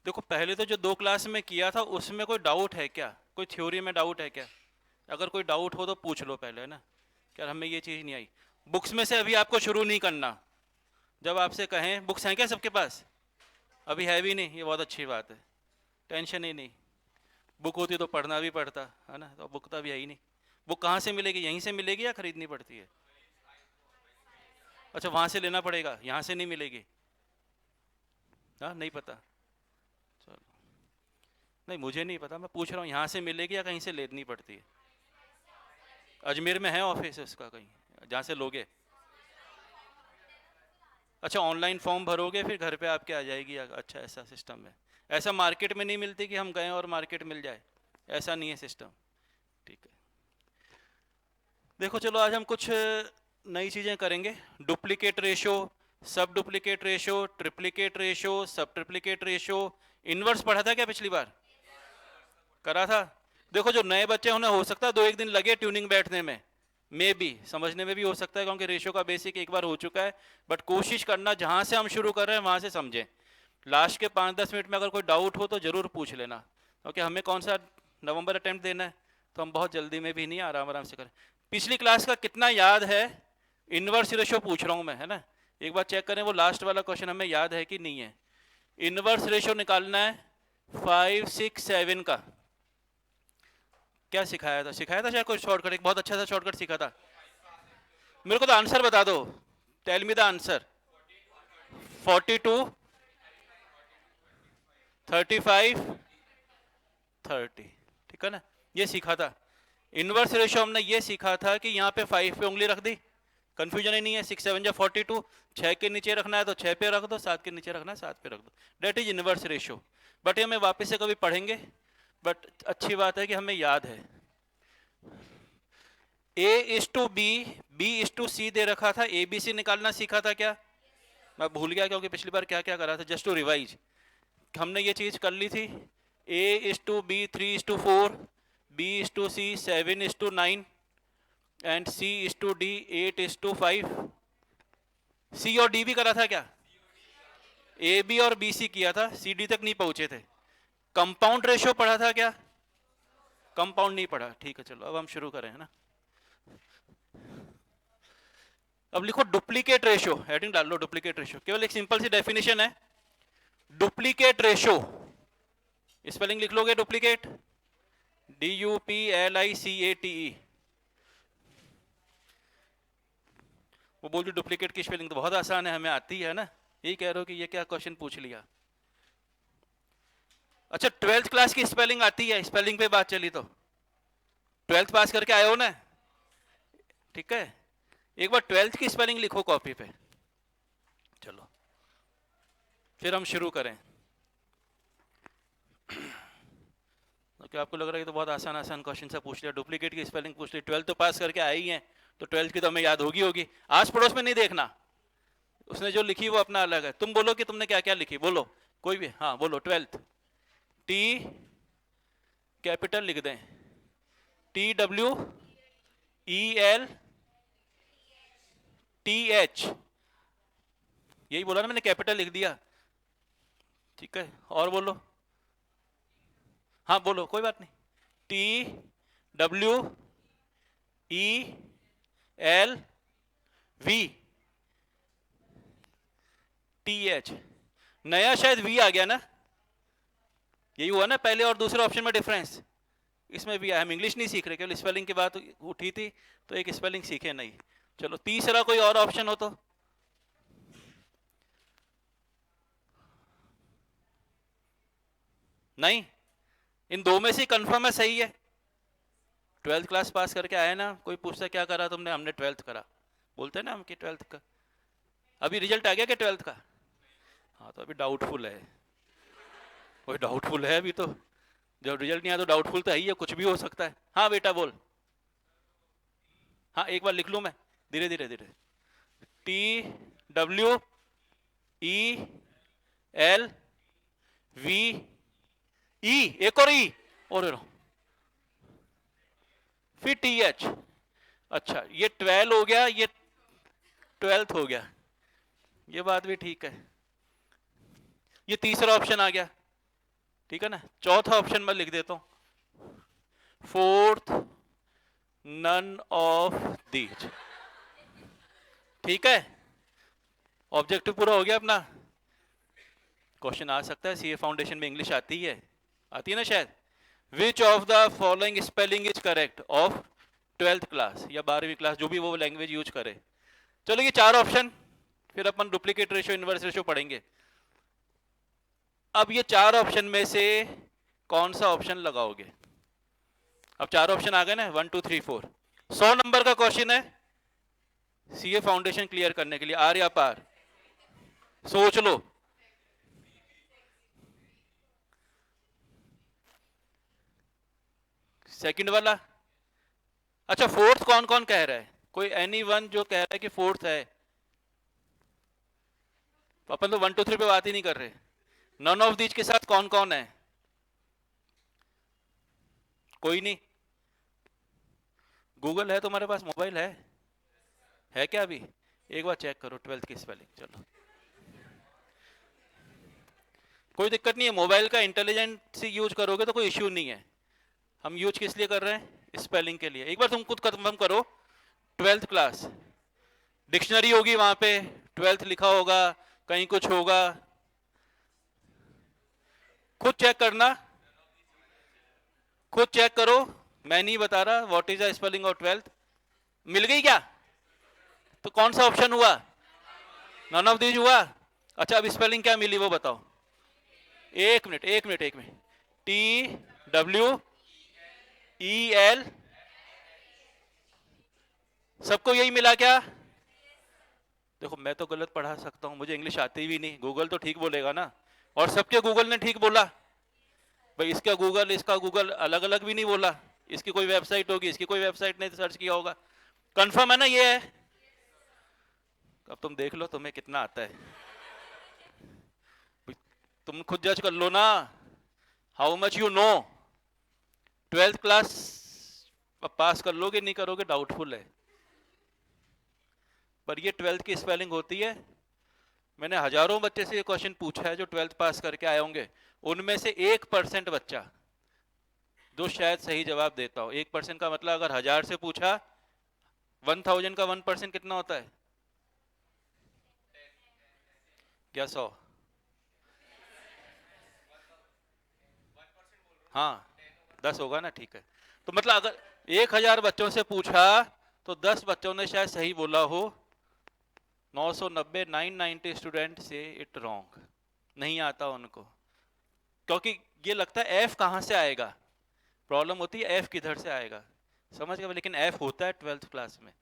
देखो पहले तो जो 2 क्लास में किया था उसमें कोई डाउट है क्या, कोई थ्योरी में डाउट है क्या? अगर कोई डाउट हो तो पूछ लो पहले, है ना। क्या हमें ये चीज़ नहीं आई? बुक्स में से अभी आपको शुरू नहीं करना। जब आपसे कहें बुक्स हैं क्या सबके पास? अभी है भी नहीं, ये बहुत अच्छी बात है। टेंशन ही नहीं। बुक होती तो पढ़ना भी पड़ता, है ना, तो बुक तो अभी है ही नहीं। बुक कहाँ से मिलेगी, यहीं से मिलेगी या खरीदनी पड़ती है? अच्छा, वहाँ से लेना पड़ेगा, यहाँ से नहीं मिलेगी? हाँ, नहीं पता। चलो, नहीं मुझे नहीं पता, मैं पूछ रहा हूँ यहाँ से मिलेगी या कहीं से लेनी पड़ती है? अजमेर में है ऑफिस उसका कहीं जहाँ से लोगे? अच्छा, ऑनलाइन फॉर्म भरोगे फिर घर पे आपके आ जाएगी? अच्छा, ऐसा सिस्टम है। ऐसा मार्केट में नहीं मिलती कि हम गए और मार्केट मिल जाए, ऐसा नहीं है सिस्टम। ठीक है। देखो चलो आज हम कुछ नई चीज़ें करेंगे। डुप्लीकेट रेशो, सब डुप्लीकेट रेशो, ट्रिप्लीकेट रेशो, सब ट्रिप्लीकेट रेशो। इनवर्स पढ़ा था क्या पिछली बार? करा था। देखो जो नए बच्चे हैं उन्हें हो सकता है 2 एक दिन लगे ट्यूनिंग बैठने में, मे बी समझने में भी हो सकता है क्योंकि रेशो का बेसिक एक बार हो चुका है। बट कोशिश करना जहाँ से हम शुरू कर रहे हैं वहाँ से समझें। लास्ट के 5-10 मिनट में अगर कोई डाउट हो तो ज़रूर पूछ लेना, क्योंकि हमें कौन सा नवंबर अटेम्प्ट देना है, तो हम बहुत जल्दी में भी नहीं, आराम आराम से करें। पिछली क्लास का कितना याद है? इनवर्स रेशो पूछ रहा हूँ मैं, है ना। एक बार चेक करें वो लास्ट वाला क्वेश्चन हमें याद है कि नहीं है। इनवर्स रेशो निकालना है 5, 6, 7 का। क्या सिखाया था शायद कोई शॉर्टकट, एक बहुत अच्छा सा शॉर्टकट सीखा था। मेरे को तो आंसर बता दो। Tell me the answer. 42, 35, 30। ठीक है ना, ये सीखा था। इनवर्स रेशो हमने ये सीखा था कि यहाँ पे 5 पे उंगली रख दी, कंफ्यूजन ही नहीं है। 6 7 जा 42, 6 के नीचे रखना है तो 6 पे रख दो, 7 के नीचे रखना है 7 पे रख दो। That is inverse ratio. But ये हमें वापस से कभी पढ़ेंगे। बट अच्छी बात है कि हमें याद है। A/B, B/C दे रखा था, ABC निकालना सीखा था क्या? मैं भूल गया क्योंकि पिछली बार क्या क्या करा था, जस्ट टू रिवाइज। हमने ये चीज कर ली थी। A/B 3/4, B/C 7/9 and C/D 8/5। सी और डी भी करा था क्या? AB और BC किया था, CD तक नहीं पहुंचे थे। कंपाउंड रेशो पढ़ा था क्या? कंपाउंड नहीं पढ़ा, ठीक है। चलो अब हम शुरू करें, है ना। अब लिखो डुप्लीकेट रेशो, हेडिंग डाल लो डुप्लीकेट रेशो। केवल एक सिंपल सी डेफिनेशन है। डुप्लीकेट रेशो स्पेलिंग लिख लोगे, डुप्लीकेट DUPLICATE। वो बोल रही डुप्लीकेट की स्पेलिंग तो बहुत आसान है, हमें आती है ना। यही कह रहे हो कि ये क्या क्वेश्चन पूछ लिया। अच्छा, 12th क्लास की स्पेलिंग आती है? स्पेलिंग पे बात चली तो 12th पास करके आए हो ना, ठीक है। एक बार 12th की स्पेलिंग लिखो कॉपी पे। चलो फिर हम शुरू करें। तो आपको लग रहा है ये तो बहुत आसान आसान क्वेश्चन सा पूछ लिया, डुप्लीकेट की स्पेलिंग पूछ ली। 12th तो पास करके आई हैं तो 12th की तो हमें याद होगी होगी। आस पड़ोस में नहीं देखना, उसने जो लिखी वो अपना अलग है। तुम बोलो कि तुमने क्या क्या लिखी, बोलो कोई भी। हाँ बोलो। 12th T कैपिटल लिख दें, TWELTH, यही बोला ना मैंने, कैपिटल लिख दिया। ठीक है, और बोलो। हाँ बोलो, कोई बात नहीं। TWELVTH। नया शायद V आ गया ना, यही हुआ ना पहले और दूसरे ऑप्शन में डिफरेंस। इसमें भी हम इंग्लिश नहीं सीख रहे, केवल स्पेलिंग की बात उठी थी तो एक स्पेलिंग सीखे नहीं। चलो तीसरा कोई और ऑप्शन हो तो। नहीं, इन दो में से कंफर्म है सही है। 12th क्लास पास करके आए ना, कोई पूछता क्या करा तुमने, हमने 12th करा, बोलते हैं ना हम कि 12th का। अभी रिजल्ट आ गया कि 12th का? हाँ तो अभी डाउटफुल है, कोई डाउटफुल है अभी तो। जब रिजल्ट नहीं आया तो डाउटफुल तो है ही है, कुछ भी हो सकता है। हाँ बेटा बोल। हाँ एक बार लिख लूँ मैं, धीरे धीरे धीरे। TWELVE, एक और ई, और फिर TH। अच्छा ये 12 हो गया, ये 12th हो गया, ये बात भी ठीक है। ये तीसरा ऑप्शन आ गया, ठीक है ना। चौथा ऑप्शन मैं लिख देता हूं, फोर्थ नन ऑफ दीज। ठीक है, ऑब्जेक्टिव पूरा हो गया अपना। क्वेश्चन आ सकता है, सीए फाउंडेशन में इंग्लिश आती है ना शायद। Which of the following spelling is correct of 12th class या 12वीं क्लास, जो भी वो लैंग्वेज यूज करे। चलो ये 4 ऑप्शन, फिर अपन डुप्लीकेट रेशियो इनवर्स रेशियो पढ़ेंगे। अब ये 4 ऑप्शन में से कौन सा ऑप्शन लगाओगे? अब 4 ऑप्शन आ गए ना, 1 2 3 4। 100 नंबर का क्वेश्चन है सीए फाउंडेशन क्लियर करने के लिए, आर या पार, सोच लो। सेकंड वाला, अच्छा फोर्थ कौन कौन कह रहा है? कोई एनी वन जो कह रहा है कि फोर्थ है? अपन तो 1 2 3 पे बात ही नहीं कर रहे। नन ऑफ दीज के साथ कौन कौन है? कोई नहीं। गूगल है तुम्हारे पास, मोबाइल है क्या अभी? एक बार चेक करो 12th की स्पेलिंग। चलो कोई दिक्कत नहीं है, मोबाइल का इंटेलिजेंट से यूज करोगे तो कोई इश्यू नहीं है। हम यूज किस लिए कर रहे हैं? स्पेलिंग के लिए। एक बार तुम खुद कंफर्म करो, 12th क्लास डिक्शनरी होगी वहां पे, 12th लिखा होगा, कहीं कुछ होगा, खुद चेक करना, खुद चेक करो, मैं नहीं बता रहा। What is the spelling of 12th? मिल गई क्या? तो कौन सा ऑप्शन हुआ? नन ऑफ दीज हुआ। अच्छा अब स्पेलिंग क्या मिली वो बताओ। एक मिनट, TWEL, सबको यही मिला क्या? देखो मैं तो गलत पढ़ा सकता हूं, मुझे इंग्लिश आती भी नहीं, गूगल तो ठीक बोलेगा ना। और सबके गूगल ने ठीक बोला भाई, इसका गूगल अलग अलग भी नहीं बोला। इसकी कोई वेबसाइट होगी, इसकी कोई वेबसाइट ने सर्च किया होगा। कंफर्म है ना ये है? अब तुम देख लो तुम्हें कितना आता है, तुम खुद जज कर लो ना, how much you know. 12th class pass कर लोगे नहीं करोगे डाउटफुल है, पर ये 12th की स्पेलिंग होती है। मैंने हजारों बच्चे से ये क्वेश्चन पूछा है जो 12th पास करके आए होंगे, उनमें से 1% बच्चा जो शायद सही जवाब देता हो। 1% का मतलब अगर 1000 से पूछा, 1000 का 1% कितना होता है? क्या 100? हाँ 10 होगा ना, ठीक है। तो मतलब अगर 1000 बच्चों से पूछा तो 10 बच्चों ने शायद सही बोला हो। 990 990 स्टूडेंट से इट रॉन्ग, नहीं आता उनको, क्योंकि ये लगता है एफ कहां से आएगा, प्रॉब्लम होती है एफ किधर से आएगा, समझ गए? लेकिन एफ होता है 12th क्लास में।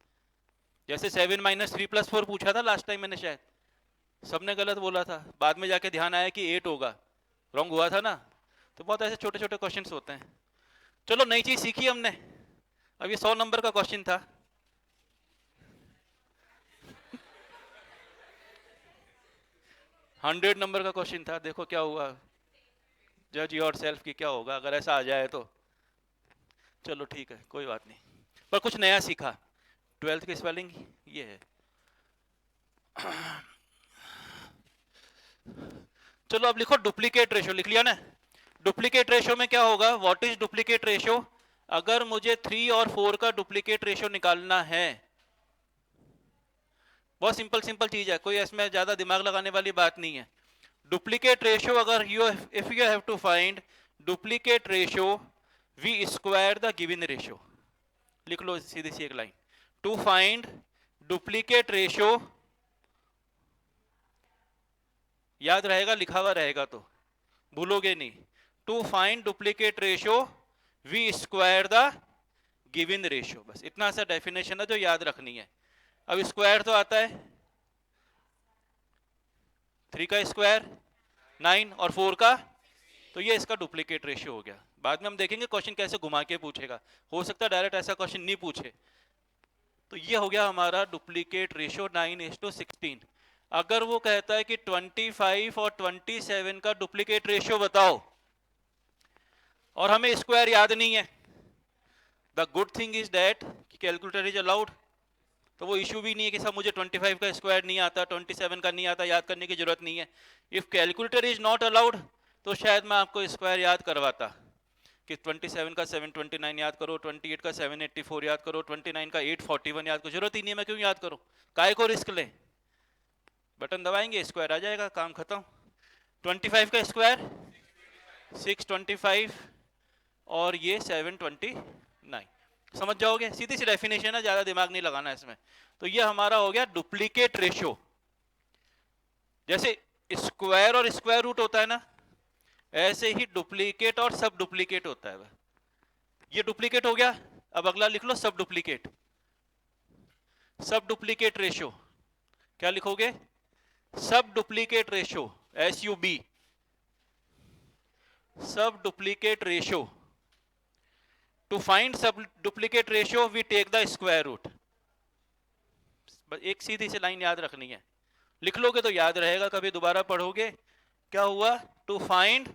जैसे 7 - 3 + 4 पूछा था लास्ट टाइम मैंने, शायद सबने गलत बोला था, बाद में जाके ध्यान आया कि 8 होगा, रॉन्ग हुआ था ना। तो बहुत ऐसे छोटे छोटे क्वेश्चंस होते हैं। चलो नई चीज सीखी हमने। अब ये 100 नंबर का क्वेश्चन था, 100 नंबर का क्वेश्चन था, देखो क्या हुआ। जज योर सेल्फ की क्या होगा अगर ऐसा आ जाए तो। चलो ठीक है कोई बात नहीं, पर कुछ नया सीखा। 12th की स्पेलिंग ये है। चलो अब लिखो डुप्लीकेट रेशियो, लिख लिया ना। डुप्लीकेट रेशियो में क्या होगा? What is duplicate ratio? अगर मुझे 3 और 4 का डुप्लीकेट रेशियो निकालना है, बहुत सिंपल सिंपल चीज है, कोई इसमें ज्यादा दिमाग लगाने वाली बात नहीं है। डुप्लीकेट रेशियो अगर if you have to find duplicate ratio, we square the given ratio. लिख लो सीधी सी एक line, to find duplicate ratio, याद रहेगा, लिखा हुआ रहेगा तो भूलोगे नहीं। To find duplicate ratio we square the given ratio, बस इतना सा डेफिनेशन है जो याद रखनी है। अब स्क्वायर तो आता है, 3 का स्क्वायर 9 और 4 का, तो ये इसका डुप्लीकेट रेशियो हो गया। बाद में हम देखेंगे क्वेश्चन कैसे घुमा के पूछेगा, हो सकता है डायरेक्ट ऐसा क्वेश्चन नहीं पूछे। तो ये हो गया हमारा डुप्लीकेट रेशियो 9:16। अगर वो कहता है कि 25 और 27 का डुप्लीकेट रेशियो बताओ और हमें स्क्वायर याद नहीं है, the good thing is that calculator is allowed, तो वो इशू भी नहीं है कि सब मुझे 25 का स्क्वायर नहीं आता, 27 का नहीं आता, याद करने की जरूरत नहीं है। If calculator is not allowed, तो शायद मैं आपको स्क्वायर याद करवाता कि 27 का 729 याद करो, 28 का 784 याद करो, 29 का 841 याद करो। जरूरत ही नहीं है, मैं क्यों याद करूं, काय को रिस्क ले। बटन दबाएंगे स्क्वायर आ जाएगा, काम खत्म। 25 का स्क्वायर 625 और ये 729, समझ जाओगे, सीधी सी डेफिनेशन है, ज्यादा दिमाग नहीं लगाना इसमें। तो ये हमारा हो गया डुप्लीकेट रेशियो। जैसे स्क्वायर और स्क्वायर रूट होता है ना, ऐसे ही डुप्लीकेट और सब डुप्लीकेट होता है। ये डुप्लीकेट हो गया, अब अगला लिख लो सब डुप्लीकेट। सब डुप्लीकेट रेशियो क्या लिखोगे, sub duplicate ratio, SUB, sub duplicate ratio. To find sub duplicate ratio we take the square root. एक सीधी सी लाइन याद रखनी है, लिख लोगे तो याद रहेगा, कभी दोबारा पढ़ोगे। क्या हुआ, to find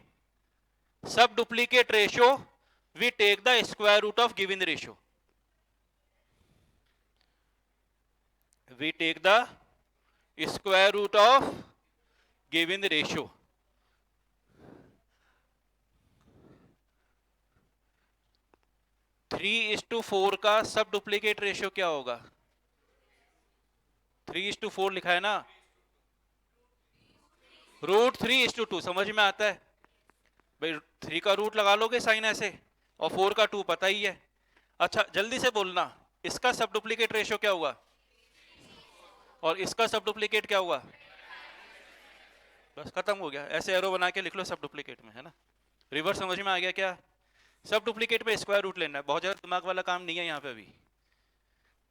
sub duplicate ratio we take the square root of given ratio. We take the square root of given ratio. Three is to four का सब डुप्लीकेट रेशियो क्या होगा, 3:4 लिखा है ना, √3:2। समझ में आता है भाई, 3 का रूट लगा लोगे साइन ऐसे, और 4 का 2 पता ही है। अच्छा जल्दी से बोलना, इसका सब डुप्लीकेट रेशियो क्या हुआ, और इसका सब डुप्लीकेट क्या हुआ, बस खत्म हो गया। ऐसे एरो बना के लिख लो सब डुप्लीकेट में, है ना। रिवर्स समझ में आ गया क्या, सब डुप्लीकेट पे स्क्वायर रूट लेना है, बहुत ज्यादा दिमाग वाला काम नहीं है यहाँ पे अभी,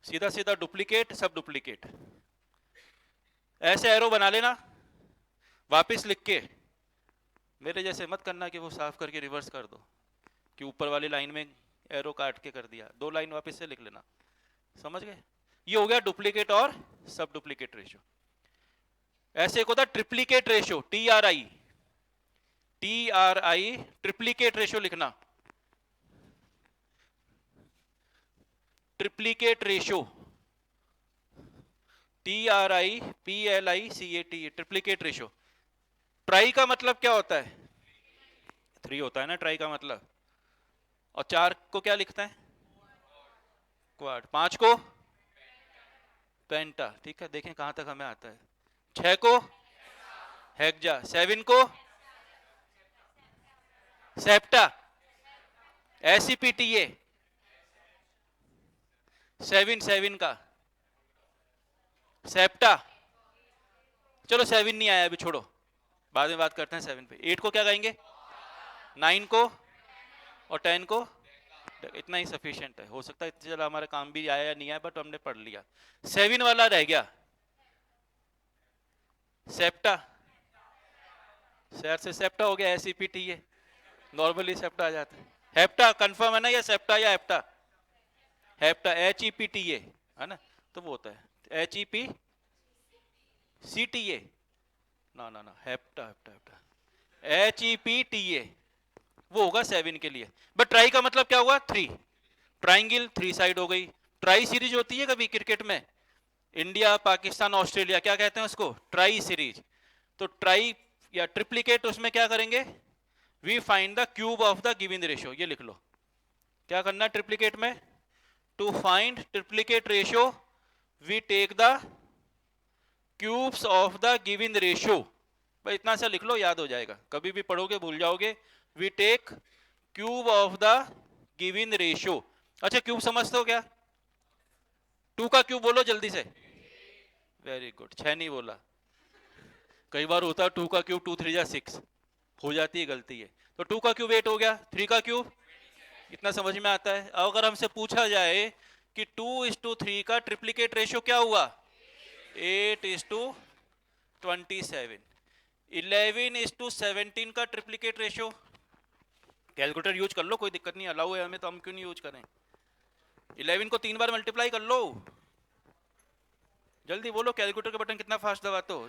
सीधा सीधा डुप्लीकेट सब डुप्लीकेट। ऐसे एरो बना लेना, वापस लिख के, मेरे जैसे मत करना कि वो साफ करके रिवर्स कर दो, कि ऊपर वाली लाइन में एरो काट के कर दिया, 2 लाइन वापस से लिख लेना, समझ गए। ये हो गया डुप्लीकेट और सब डुप्लीकेट रेशियो। ऐसे एक होता है triplicate ratio, TRI, triplicate ratio लिखना, triplicate ratio, TRIPLICAT, triplicate ratio. Tri का मतलब क्या होता है, 3 होता है ना ट्राई का मतलब, और 4 को क्या लिखता है, क्वाड, 5 को पेंटा, ठीक है, देखें कहां तक हमें आता है। 6 को हेक्जा, 7 को सेप्टा, SCPTA, 7 का सेप्टा। चलो 7 नहीं आया अभी, छोड़ो, बाद में बात करते हैं 7 पे। 8 को क्या कहेंगे, 9 को, और 10 को, इतना ही सफिशिएंट है। हो सकता है इतने चला हमारा काम भी आया या नहीं आया, बट हमने पढ़ लिया। 7 वाला रह गया सेप्टा, शहर से सेप्टा हो गया, SCPTA, नॉर्मली सेप्टा आ जाता है। हेप्टा कंफर्म है ना, या सेप्टा या हेप्टा, हेप्टा HEPTA है ना, तो वो होता है HEPCTA, ना ना ना, हेप्टा हेप्टा हेप्टा HEPTA, वो होगा 7 के लिए। बट ट्राई का मतलब क्या हुआ, 3, ट्राइंगल 3 साइड हो गई। ट्राई सीरीज होती है कभी क्रिकेट में, इंडिया पाकिस्तान ऑस्ट्रेलिया, क्या कहते हैं उसको, ट्राई सीरीज। तो ट्राई या ट्रिप्लीकेट, उसमें क्या करेंगे, we find the cube of the given ratio. ये लिख लो, क्या करना है ट्रिप्लीकेट में, to find triplicate ratio we take the cubes of the given ratio. भाई इतना सा लिख लो, याद हो जाएगा, कभी भी पढ़ोगे भूल जाओगे। We take cube of the given ratio. अच्छा क्यूब समझते हो क्या, 2 का क्यूब बोलो जल्दी से, वेरी गुड, 6 नहीं बोला, कई बार होता है 2 का क्यूब 2 3 जा 6, हो जाती है, गलती है। तो 2 का क्यूब 8 हो गया, 3 का क्यूब, इतना समझ में आता है। अगर हमसे पूछा जाए कि 2:3 का ट्रिप्लीकेट रेशियो क्या हुआ, 8:27, 11:17 का ट्रिप्लीकेट रेशियो, कैलकुलेटर यूज कर लो, कोई दिक्कत नहीं, अलाउ है हमें, तो हम क्यों नहीं यूज करें। 11 को 3 बार मल्टीप्लाई कर लो, जल्दी बोलो, कैलकुलेटर का बटन कितना फास्ट दबाते हो।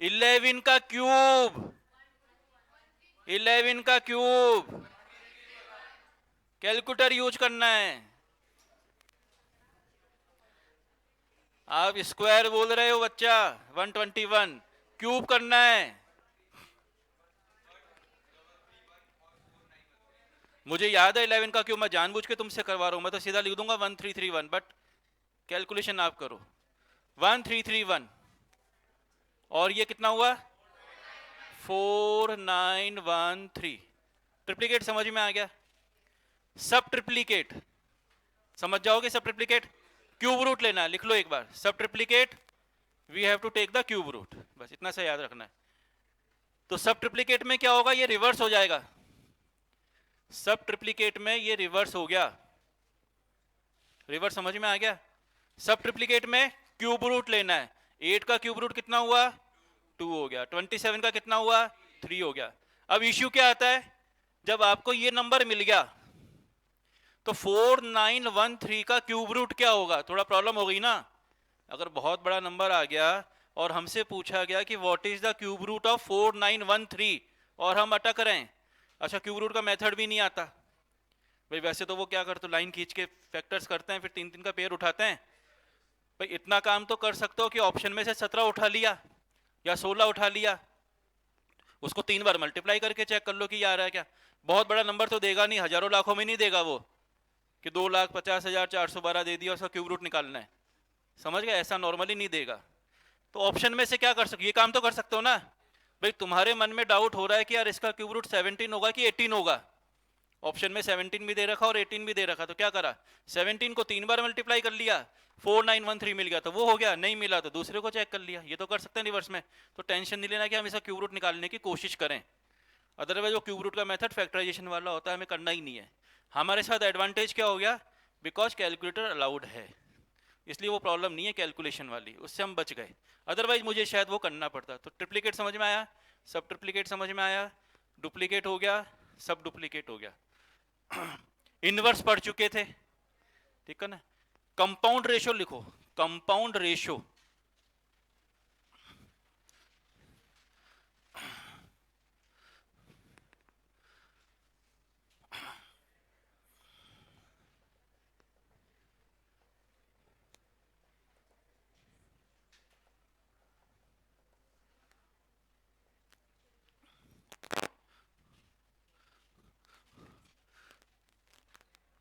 11 का क्यूब, 11 का क्यूब, कैलकुलेटर यूज करना है। आप स्क्वायर बोल रहे हो बच्चा, 121 क्यूब करना है। मुझे याद है 11 का क्यूब, मैं जानबूझ के तुमसे करवा रहा हूं, मैं तो सीधा लिख दूंगा 1331, बट कैलकुलेशन आप करो। 1331 और ये कितना हुआ 4913। ट्रिप्लीकेट समझ में आ गया? सब ट्रिप्लीकेट समझ जाओगे? सब ट्रिप्लीकेट क्यूब रूट लेना है, लिख लो एक बार, sub triplicate we have to take the cube root, बस इतना सा याद रखना है। तो सब ट्रिप्लीकेट में क्या होगा, ये रिवर्स हो जाएगा। सब ट्रिप्लीकेट में ये रिवर्स हो गया, रिवर्स समझ में आ गया? सब ट्रिप्लीकेट में क्यूब रूट लेना है। 8 का क्यूब रूट कितना हुआ 2 हो गया, 27 का कितना हुआ 3 हो गया। अब इश्यू क्या आता है, जब आपको ये नंबर मिल गया तो 4913 का क्यूब रूट क्या होगा, थोड़ा प्रॉब्लम हो गई ना। अगर बहुत बड़ा नंबर आ गया और हमसे पूछा गया कि what is the cube root of 4913 और हम अटक रहे हैं, अच्छा क्यूब रूट का मेथड भी नहीं आता भाई, वैसे तो वो क्या करते, लाइन खींच के फैक्टर्स करते हैं, फिर 3 3 का पेयर उठाते हैं। भाई इतना काम तो कर सकते हो कि ऑप्शन में से 17 उठा लिया या 16 उठा लिया, उसको 3 बार मल्टीप्लाई करके चेक कर लो कि ये आ रहा है क्या। बहुत बड़ा नंबर तो देगा नहीं, हजारों लाखों में नहीं देगा वो कि 2,50,412 दे दिया, उसका क्यूब रूट निकालना है, समझ गए? ऐसा नॉर्मली नहीं देगा। तो ऑप्शन में से क्या कर सकते, ये काम तो कर सकते हो ना। भाई तुम्हारे मन में डाउट हो रहा है कि यार इसका क्यूब रूट 17 होगा कि 18 होगा, ऑप्शन में 17 भी दे रखा और 18 भी दे रखा, तो क्या करा, 17 को 3 बार मल्टीप्लाई कर लिया, 4913 मिल गया तो वो हो गया, नहीं मिला तो दूसरे को चेक कर लिया। ये तो कर सकते हैं रिवर्स में, तो टेंशन नहीं लेना कि हम इसका क्यूब रूट निकालने की कोशिश करें। अदरवाइज वो क्यूब रूट का मेथड फैक्टराइजेशन वाला होता है, हमें करना ही नहीं है। हमारे साथ एडवांटेज क्या हो गया, बिकॉज कैलकुलेटर अलाउड है, इसलिए वो प्रॉब्लम नहीं है कैलकुलेशन वाली, उससे हम बच गए। अदरवाइज मुझे शायद वो करना पड़ता। तो ट्रिप्लीकेट समझ में आया, सब ट्रिप्लीकेट समझ में आया, डुप्लीकेट हो गया, सब डुप्लीकेट हो गया। इनवर्स पढ़ चुके थे, ठीक है ना। कंपाउंड रेशो लिखो, कंपाउंड रेशो,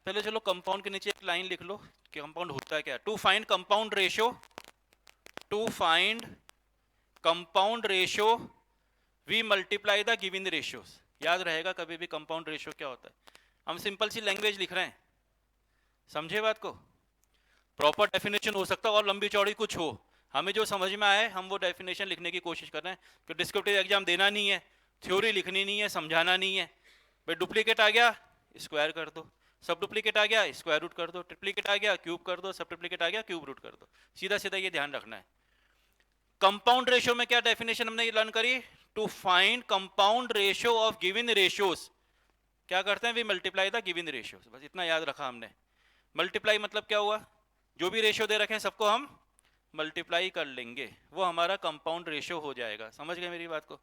पहले चलो कंपाउंड के नीचे एक लाइन लिख लो कि कंपाउंड होता है क्या। To find compound ratio, to find compound ratio we multiply the given ratios. याद रहेगा कभी भी कंपाउंड रेशो क्या होता है। हम सिंपल सी लैंग्वेज लिख रहे हैं, समझे बात को। प्रॉपर डेफिनेशन हो सकता है और लंबी चौड़ी कुछ हो, हमें जो समझ में आए हम वो डेफिनेशन लिखने की कोशिश कर रहे हैं। कि डिस्क्रिप्टिव एग्जाम देना नहीं है, थ्योरी लिखनी नहीं है, समझाना नहीं है। भाई डुप्लीकेट आ गया स्क्वायर कर दो, सब डुप्लीकेट आ गया स्क्वायर रूट कर दो, ट्रिप्लीकेट आ गया क्यूब कर दो, सब ट्रिप्लीकेट आ गया क्यूब रूट कर दो, सीधा सीधा ये ध्यान रखना है। कंपाउंड रेशियो में क्या डेफिनेशन हमने लर्न करी, to find compound ratio of given ratios, क्या करते हैं we multiply the given ratios, बस इतना याद रखा हमने। मल्टीप्लाई मतलब क्या हुआ, जो भी रेशियो दे रखे हैं सबको हम मल्टीप्लाई कर लेंगे, वो हमारा कंपाउंड रेशियो हो जाएगा। समझ गए मेरी बात को।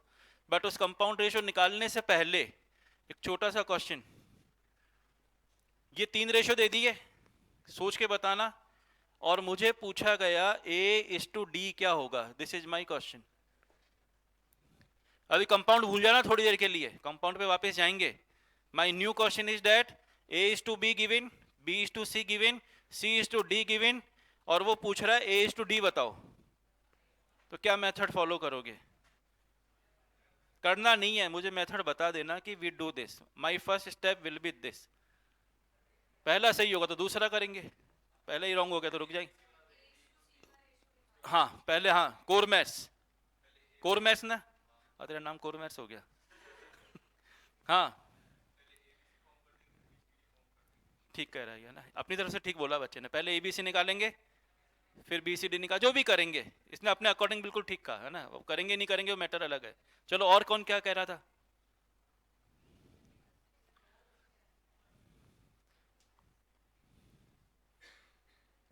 बट उस कंपाउंड रेशियो निकालने से पहले एक छोटा सा क्वेश्चन, ये 3 रेशियो दे दिए, सोच के बताना। और मुझे पूछा गया A:D क्या होगा, दिस इज माई क्वेश्चन। अभी कंपाउंड भूल जाना थोड़ी देर के लिए, कंपाउंड पे वापस जाएंगे। My new question is that A:B given, B:C given, C:D given, और वो पूछ रहा है A:D बताओ, तो क्या मेथड फॉलो करोगे। करना नहीं है, मुझे मेथड बता देना कि we do this, my first step will be this. पहला सही होगा तो दूसरा करेंगे, पहले ही रॉन्ग हो गया तो रुक जाएंगे। हाँ पहले, हाँ कोर मैथ्स, कोर मैथ्स ना, तेरा नाम कोर मैथ्स हो गया। हाँ ठीक कह रहा है ना, अपनी तरफ से ठीक बोला बच्चे ने, पहले ABC निकालेंगे फिर BCD निकाल, जो भी करेंगे इसने अपने अकॉर्डिंग बिल्कुल ठीक कहा है ना। वो करेंगे नहीं करेंगे वो मैटर अलग है। चलो और कौन क्या कह रहा था।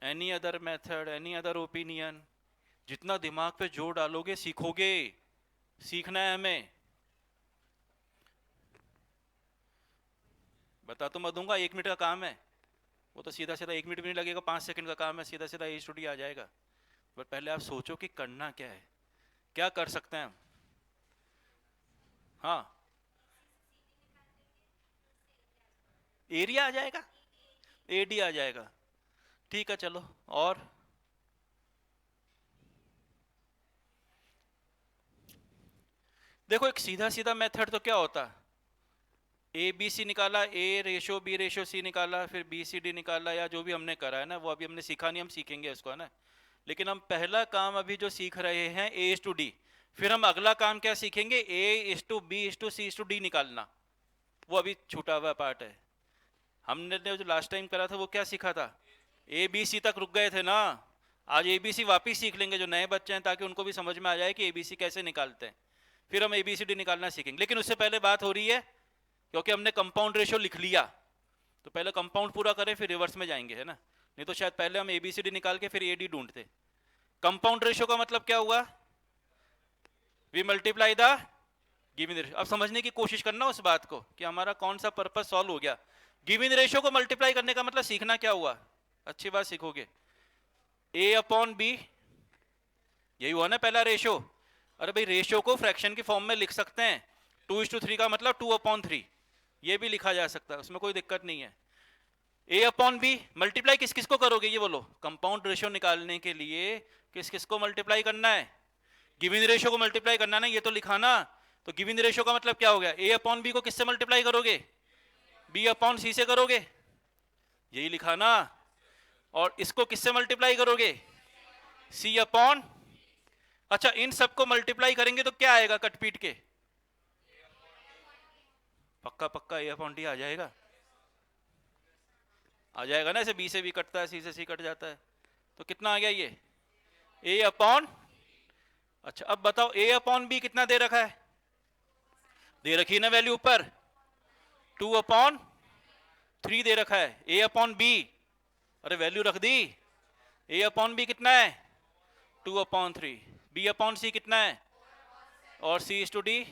Any other method, any other opinion. जितना दिमाग पे जोर डालोगे सीखोगे, सीखना है हमें। बता तो मैं दूंगा, 1 मिनट का काम है वो, तो सीधा सीधा 1 मिनट भी नहीं लगेगा, 5 सेकंड का काम है, सीधा सीधा A:D आ जाएगा। पर पहले आप सोचो कि करना क्या है, क्या कर सकते हैं हम। हाँ, एरिया आ जाएगा, एडी आ जाएगा। ठीक है चलो। और देखो एक सीधा सीधा मेथड तो क्या होता, ए बी सी निकाला, ए रेशो बी रेशो सी निकाला, फिर बी सी डी निकाला, या जो भी हमने करा है ना वो अभी हमने सीखा नहीं, हम सीखेंगे उसको है ना। लेकिन हम पहला काम अभी जो सीख रहे हैं ए इज टू डी, फिर हम अगला काम क्या सीखेंगे, A is to B is to C is to D निकालना। वो अभी छूटा हुआ पार्ट है। हमने जो लास्ट टाइम करा था वो क्या सीखा था, ए बी सी तक रुक गए थे ना। आज ए बी सी वापिस सीख लेंगे जो नए बच्चे हैं, ताकि उनको भी समझ में आ जाए कि ए बी सी कैसे निकालते हैं। फिर हम ए बी सी डी निकालना सीखेंगे। लेकिन उससे पहले बात हो रही है, क्योंकि हमने कंपाउंड रेशियो लिख लिया, तो पहले कंपाउंड पूरा करें फिर रिवर्स में जाएंगे है ना। नहीं तो शायद पहले हम ए बी सी डी निकाल के फिर ए डी ढूंढते। कंपाउंड रेशियो का मतलब क्या हुआ, we multiply the given ratio. अब समझने की कोशिश करना उस बात को कि हमारा कौन सा पर्पस सॉल्व हो गया। गिवन रेशियो को मल्टीप्लाई करने का मतलब सीखना क्या हुआ, अच्छी बात सीखोगे, ए अपॉन बी, यही हुआ ना पहला रेशियो। अरे भाई रेशियो को फ्रैक्शन की फॉर्म में लिख सकते हैं, 2:3 का मतलब 2/3, ये भी लिखा जा सकता है, उसमें कोई दिक्कत नहीं है। ए अपॉन बी मल्टीप्लाई किस किस को करोगे, ये बोलो। कंपाउंड रेशियो निकालने के लिए किस किस को मल्टीप्लाई करना है, गिवन रेशियो को मल्टीप्लाई करना ना, ये तो लिखा ना। तो गिवन रेशियो का मतलब क्या हो गया, ए अपॉन बी को किससे मल्टीप्लाई करोगे, बी अपॉन सी से करोगे, यही लिखा ना। और इसको किससे मल्टीप्लाई करोगे, सी अपॉन, अच्छा इन सबको मल्टीप्लाई करेंगे तो क्या आएगा कटपीट के, पक्का पक्का ए अपॉन डी आ जाएगा, आ जाएगा ना। ऐसे बी से बी कटता है, सी से सी कट जाता है, तो कितना आ गया ये ए अपॉन। अच्छा अब बताओ ए अपॉन बी कितना दे रखा है, दे रखी है ना वैल्यू ऊपर, 2/3 दे रखा है। ए अपॉन बी, अरे वैल्यू रख दी, ए अपॉन बी कितना है 2/3, बी अपॉन सी कितना है, और सी इज टू डी।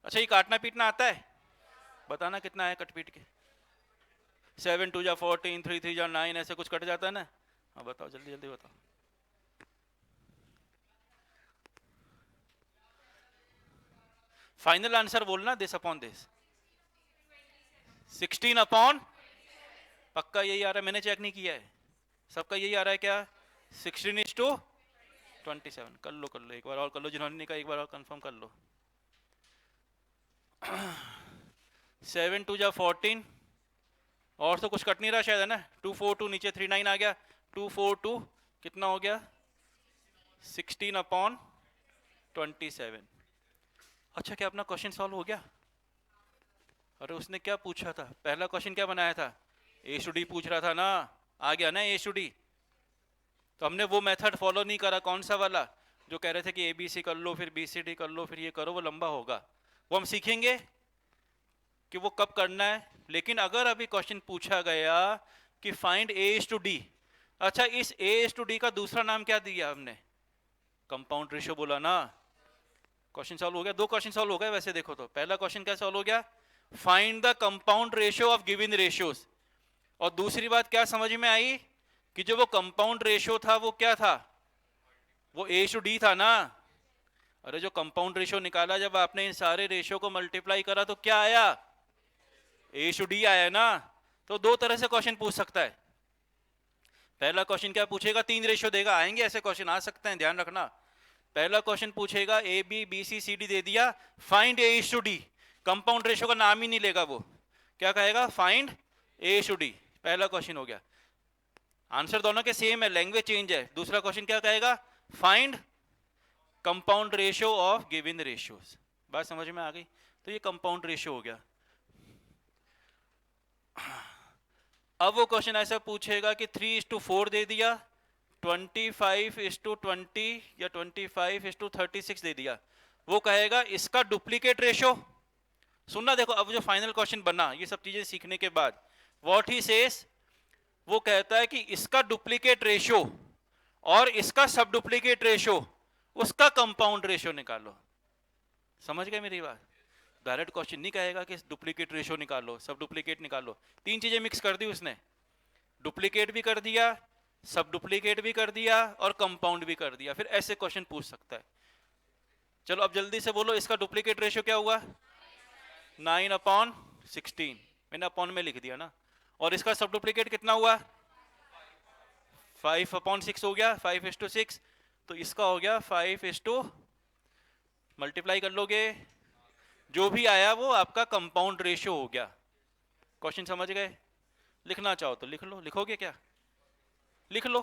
अच्छा ये काटना पीटना आता है, बताना कितना है कट पीट के, 7 2 जा 14, 3 3 जा 9, ऐसे कुछ कट जाता है ना। हाँ बताओ जल्दी जल्दी बताओ। फाइनल आंसर बोलना, दिस अपॉन दिस, 16/, पक्का यही आ रहा है, मैंने चेक नहीं किया है, सबका यही आ रहा है क्या, 16:27। कर लो एक बार और कर लो, जिन्होंने नहीं कहा एक बार और कंफर्म कर लो। 7 2 जा 14, और तो कुछ कट नहीं रहा शायद है ना, 2 4 2 नीचे 3 9 आ गया, 2 4 2 कितना हो गया 16/27। अच्छा क्या अपना क्वेश्चन सॉल्व हो गया, अरे उसने क्या पूछा था, पहला क्वेश्चन क्या बनाया था, ए टू डी पूछ रहा था ना, आ गया ना ए टू डी। तो हमने वो मेथड फॉलो नहीं करा, कौन सा वाला, जो कह रहे थे कि ए बी सी कर लो फिर बी सी डी कर लो फिर ये करो, वो लंबा होगा, वो हम सीखेंगे कि वो कब करना है। लेकिन अगर अभी क्वेश्चन पूछा गया कि find A is to D, अच्छा इस ए इज टू डी का दूसरा नाम क्या दिया हमने, कंपाउंड रेशियो बोला ना। क्वेश्चन सॉल्व हो गया, दो क्वेश्चन सॉल्व हो गए वैसे देखो तो। पहला क्वेश्चन क्या सॉल्व हो गया, find the compound ratio of given ratios, और दूसरी बात क्या समझ में आई कि जो वो कंपाउंड रेशियो था वो क्या था, वो ए टू डी था ना। अरे जो कंपाउंड रेशियो निकाला जब आपने इन सारे रेशियो को मल्टीप्लाई करा तो क्या आया, ए टू डी आया ना। तो दो तरह से क्वेश्चन पूछ सकता है। पहला क्वेश्चन क्या पूछेगा, 3 रेशियो देगा, आएंगे ऐसे क्वेश्चन आ सकते हैं, ध्यान रखना। पहला क्वेश्चन पूछेगा A B B C C D दे दिया, find A to D, compound ratio का नाम ही नहीं लेगा वो, क्या कहेगा फाइंड ए टू डी, पहला क्वेश्चन हो गया। आंसर दोनों के सेम है, लैंग्वेज चेंज है। दूसरा क्वेश्चन क्या कहेगा, find compound ratio of given ratios. बात समझ में आ गई, तो ये कंपाउंड रेशियो हो गया। अब वो क्वेश्चन ऐसा पूछेगा कि 3:4 दे दिया, 25:20 या 25:36 दे दिया, वो कहेगा इसका डुप्लीकेट रेशियो। सुनना देखो, अब जो फाइनल क्वेश्चन बना ये सब चीजें सीखने के बाद, व्हाट ही सेज, वो कहता है कि इसका डुप्लीकेट रेशियो और इसका सब डुप्लीकेट रेशियो, उसका कंपाउंड रेशियो निकालो। समझ गए मेरी बात, डायरेक्ट क्वेश्चन नहीं कहेगा कि डुप्लीकेट रेशियो निकालो सब डुप्लीकेट निकालो, तीन चीजें मिक्स कर दी उसने, डुप्लीकेट भी कर दिया, सब डुप्लीकेट भी कर दिया और कंपाउंड भी कर दिया, फिर ऐसे क्वेश्चन पूछ सकता है। चलो अब जल्दी से बोलो, इसका डुप्लीकेट रेशियो क्या हुआ? 9/16, मैंने अपॉन में लिख दिया ना। और इसका सब डुप्लीकेट कितना हुआ? 5/6 हो गया, 5:6। तो इसका हो गया 5 मल्टीप्लाई कर लोगे, जो भी आया वो आपका कंपाउंड रेशियो हो गया। क्वेश्चन समझ गए? लिखना चाहो तो लिख लो, लिखोगे क्या? लिख लो,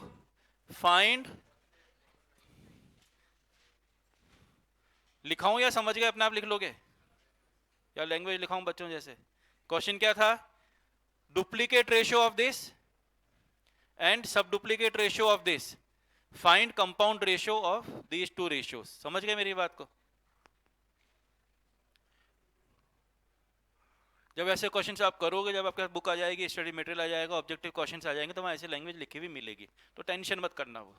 फाइंड, लिखाऊं या समझ गए अपने आप लिख लोगे, या लैंग्वेज लिखाऊं बच्चों जैसे? क्वेश्चन क्या था? Duplicate ratio of this and sub duplicate ratio of this, find compound ratio of these two ratios. समझ गए मेरी बात को? जब ऐसे क्वेश्चन आप करोगे, जब आपके बुक आ जाएगी, स्टडी मटेरियल आ जाएगा, ऑब्जेक्टिव क्वेश्चन आ जाएंगे, तो वहां ऐसे लैंग्वेज लिखी हुई मिलेगी, तो टेंशन मत करना वो।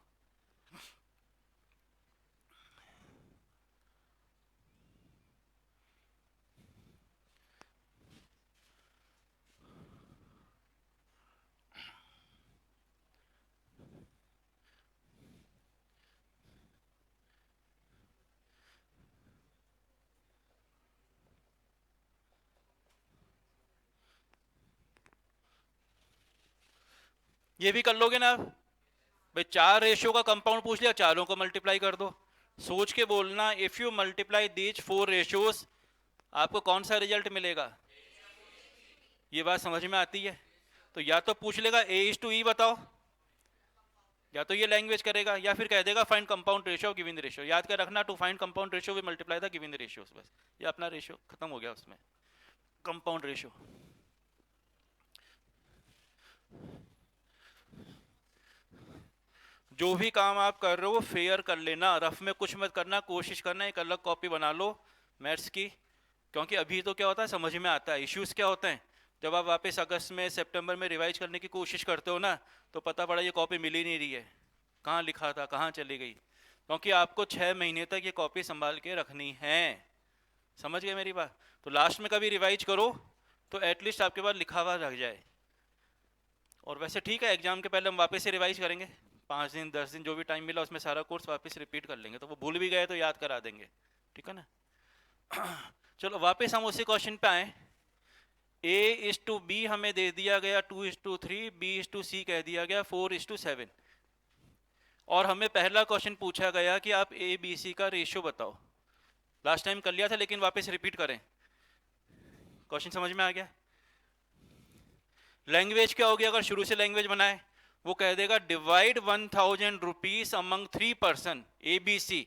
ये भी कर लोगे ना भाई? 4 रेशियो का कंपाउंड पूछ लिया, चारों को मल्टीप्लाई कर दो। सोच के बोलना, if you multiply these 4 ratios, आपको कौन सा रिजल्ट मिलेगा? ये बात समझ में आती है? तो या तो पूछ लेगा A:E बताओ, या तो ये लैंग्वेज करेगा, या फिर कह देगा find compound ratio of given ratio. याद कर रखना, to find compound ratio we multiply the given ratios. बस ये अपना रेशियो खत्म हो गया उसमें, कंपाउंड रेशियो। जो भी काम आप कर रहे हो फेयर कर लेना, रफ में कुछ मत करना, कोशिश करना एक अलग कॉपी बना लो मैथ्स की, क्योंकि अभी तो क्या होता है समझ में आता है। इश्यूज क्या होते हैं, जब आप वापस अगस्त में सितंबर में रिवाइज करने की कोशिश करते हो ना, तो पता पड़ा ये कॉपी मिल ही नहीं रही है, कहाँ लिखा था कहाँ चली गई। क्योंकि आपको 6 महीने तक ये कॉपी संभाल के रखनी है। समझ गए मेरी बात? तो लास्ट में कभी रिवाइज करो तो एटलीस्ट आपके पास लिखा हुआ रह जाए। और वैसे ठीक है, एग्जाम के पहले हम वापस से रिवाइज करेंगे, 5 दिन 10 दिन जो भी टाइम मिला उसमें सारा कोर्स वापस रिपीट कर लेंगे, तो वो भूल भी गए तो याद करा देंगे, ठीक है ना? चलो वापस हम उसी क्वेश्चन पे आए। A:B हमें दे दिया गया 2:3, B:C कह दिया गया 4:7, और हमें पहला क्वेश्चन पूछा गया कि आप ABC का रेशियो बताओ। लास्ट टाइम कर लिया था लेकिन वापस रिपीट करें। क्वेश्चन समझ में आ गया? लैंग्वेज क्या होगी अगर शुरू से लैंग्वेज बनाए? वो कह देगा divide 1000 rupees among 3 person ABC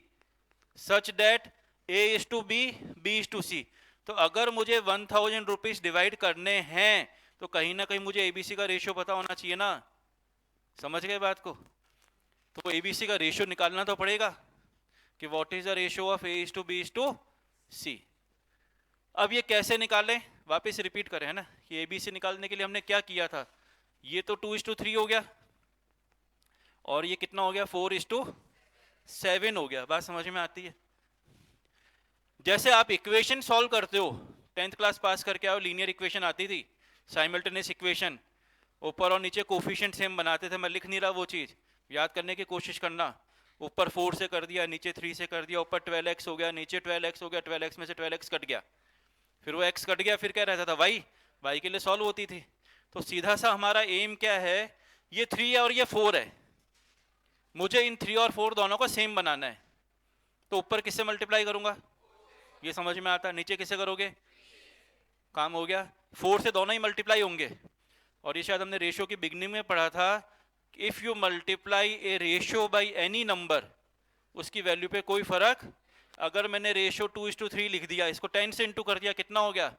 such that A:B, B:C। तो अगर मुझे 1000 रुपीज डिवाइड करने हैं तो कहीं ना कहीं मुझे ABC का रेशियो पता होना चाहिए ना। समझ गए बात को? तो ABC का रेशियो निकालना तो पड़ेगा कि what is the ratio of A:B:C। अब ये कैसे निकालें, वापस रिपीट करें है ना। ये ABC निकालने के लिए हमने क्या किया था, ये तो 2:3 हो गया, और ये कितना हो गया 4:7 हो गया। बात समझ में आती है? जैसे आप इक्वेशन सॉल्व करते हो, 10th क्लास पास करके आओ, लीनियर इक्वेशन आती थी, साइमल्टेनियस इक्वेशन, ऊपर और नीचे कोफिशिएंट सेम बनाते थे। मैं लिख नहीं रहा वो चीज, याद करने की कोशिश करना। ऊपर 4 से कर दिया, नीचे 3 से कर दिया, ऊपर 12x हो गया, नीचे 12x हो गया, 12x में से 12x कट गया, फिर वो x कट गया, फिर क्या रहता था y के लिए सॉल्व होती थी। तो सीधा सा हमारा एम क्या है, ये 3 है और ये 4 है, मुझे इन 3 और 4 दोनों को सेम बनाना है। तो ऊपर किससे मल्टीप्लाई करूंगा, ये समझ में आता है। नीचे किससे करोगे, काम हो गया। 4 से दोनों ही मल्टीप्लाई होंगे, और ये शायद हमने रेशियो की बिगनिंग में पढ़ा था, if you multiply A ratio by any number, उसकी वैल्यू पे कोई फर्क। अगर मैंने रेशियो 2:3 लिख दिया, इसको 10 से इंटू कर दिया, कितना हो गया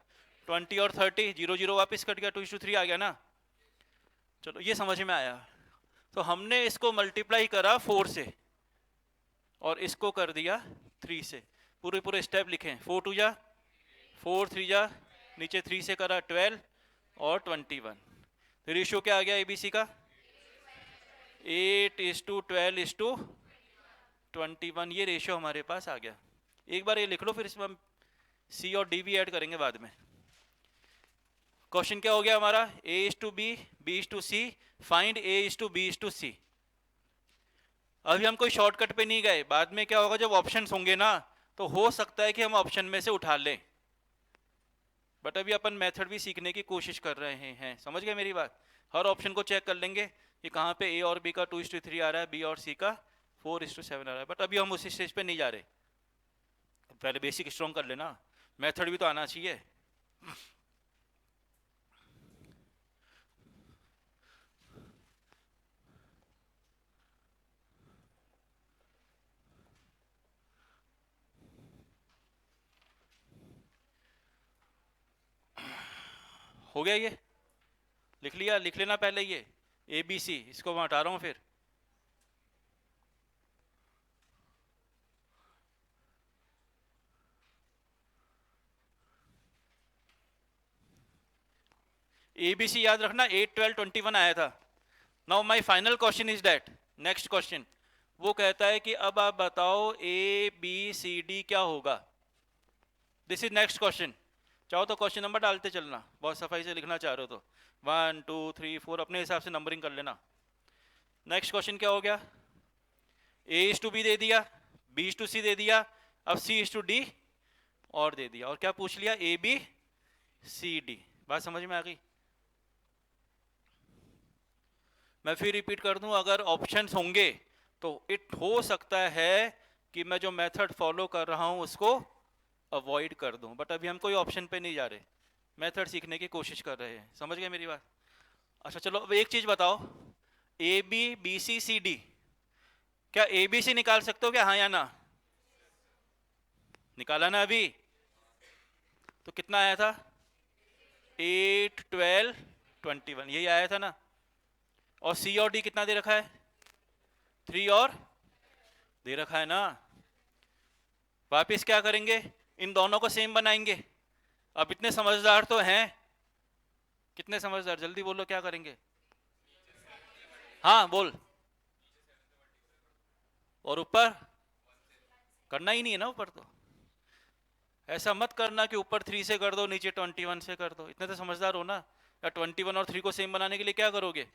20 और 30, 0 0 वापस कट गया, 2:3 आ गया ना। चलो ये समझ में आया। तो हमने इसको मल्टीप्लाई करा 4 से और इसको कर दिया 3 से, पूरे पूरे स्टेप लिखे, 4 2 जा 4, 3 जा, नीचे 3 से करा 12 और 21। तो रेशियो क्या आ गया ABC का, 8:12:21। ये रेशियो हमारे पास आ गया। एक बार ये लिख लो, फिर इसमें हम C और D भी ऐड करेंगे बाद में। क्वेश्चन क्या हो गया हमारा, A:B, B:C, फाइंड A:B:C। अभी हम कोई शॉर्टकट पे नहीं गए, बाद में क्या होगा जब ऑप्शंस होंगे ना, तो हो सकता है कि हम ऑप्शन में से उठा लें, बट अभी अपन मेथड भी सीखने की कोशिश कर रहे हैं। समझ गए मेरी बात? हर ऑप्शन को चेक कर लेंगे कि कहाँ पे ए और बी का 2:3 आ रहा है, बी और सी का 4:7 आ रहा है, बट अभी हम उसी स्टेज पे नहीं जा रहे। पहले बेसिक स्ट्रॉन्ग कर लेना, मेथड भी तो आना चाहिए। हो गया ये? लिख लिया? लिख लेना पहले ये ए बी सी, इसको मैं हटा रहा हूँ फिर। ए बी सी याद रखना, 8, 12, 21 आया था। Now my final question is that, next question वो कहता है कि अब आप बताओ ए बी सी डी क्या होगा। This is next question. चाहो तो क्वेश्चन नंबर डालते चलना, बहुत सफाई से लिखना चाह रहे हो तो 1 2 3 4 अपने हिसाब से नंबरिंग कर लेना। नेक्स्ट क्वेश्चन क्या हो गया? ए इज टू बी दे दिया, बी इज टू सी दे दिया, अब सी इज टू डी और दे दिया, और क्या पूछ लिया? A B C D. बात समझ में आ गई? मैं फिर रिपीट कर दूं, अगर ऑप्शंस होंगे तो इट हो सकता है कि मैं जो मेथड फॉलो कर रहा हूं उसको अवॉइड कर दूं, बट अभी हम कोई ऑप्शन पे नहीं जा रहे, मेथड सीखने की कोशिश कर रहे हैं। समझ गए मेरी बात? अच्छा चलो अब एक चीज बताओ, A B B C C D, क्या ए बी सी निकाल सकते हो क्या? हाँ या ना? निकाला ना अभी? तो कितना आया था? 8, 12, 21, यही आया था ना? और सी और डी कितना दे रखा है? 3 और दे रखा है ना? वापिस क्या करेंगे? इन दोनों को सेम बनाएंगे। अब इतने समझदार तो हैं, कितने समझदार? जल्दी बोलो क्या करेंगे? हाँ बोल। और ऊपर करना ही नहीं है ना, ऊपर तो ऐसा मत करना कि ऊपर 3 से कर दो नीचे 21 से कर दो, इतने तो समझदार हो ना। या 21 और 3 को सेम बनाने के लिए क्या करोगे?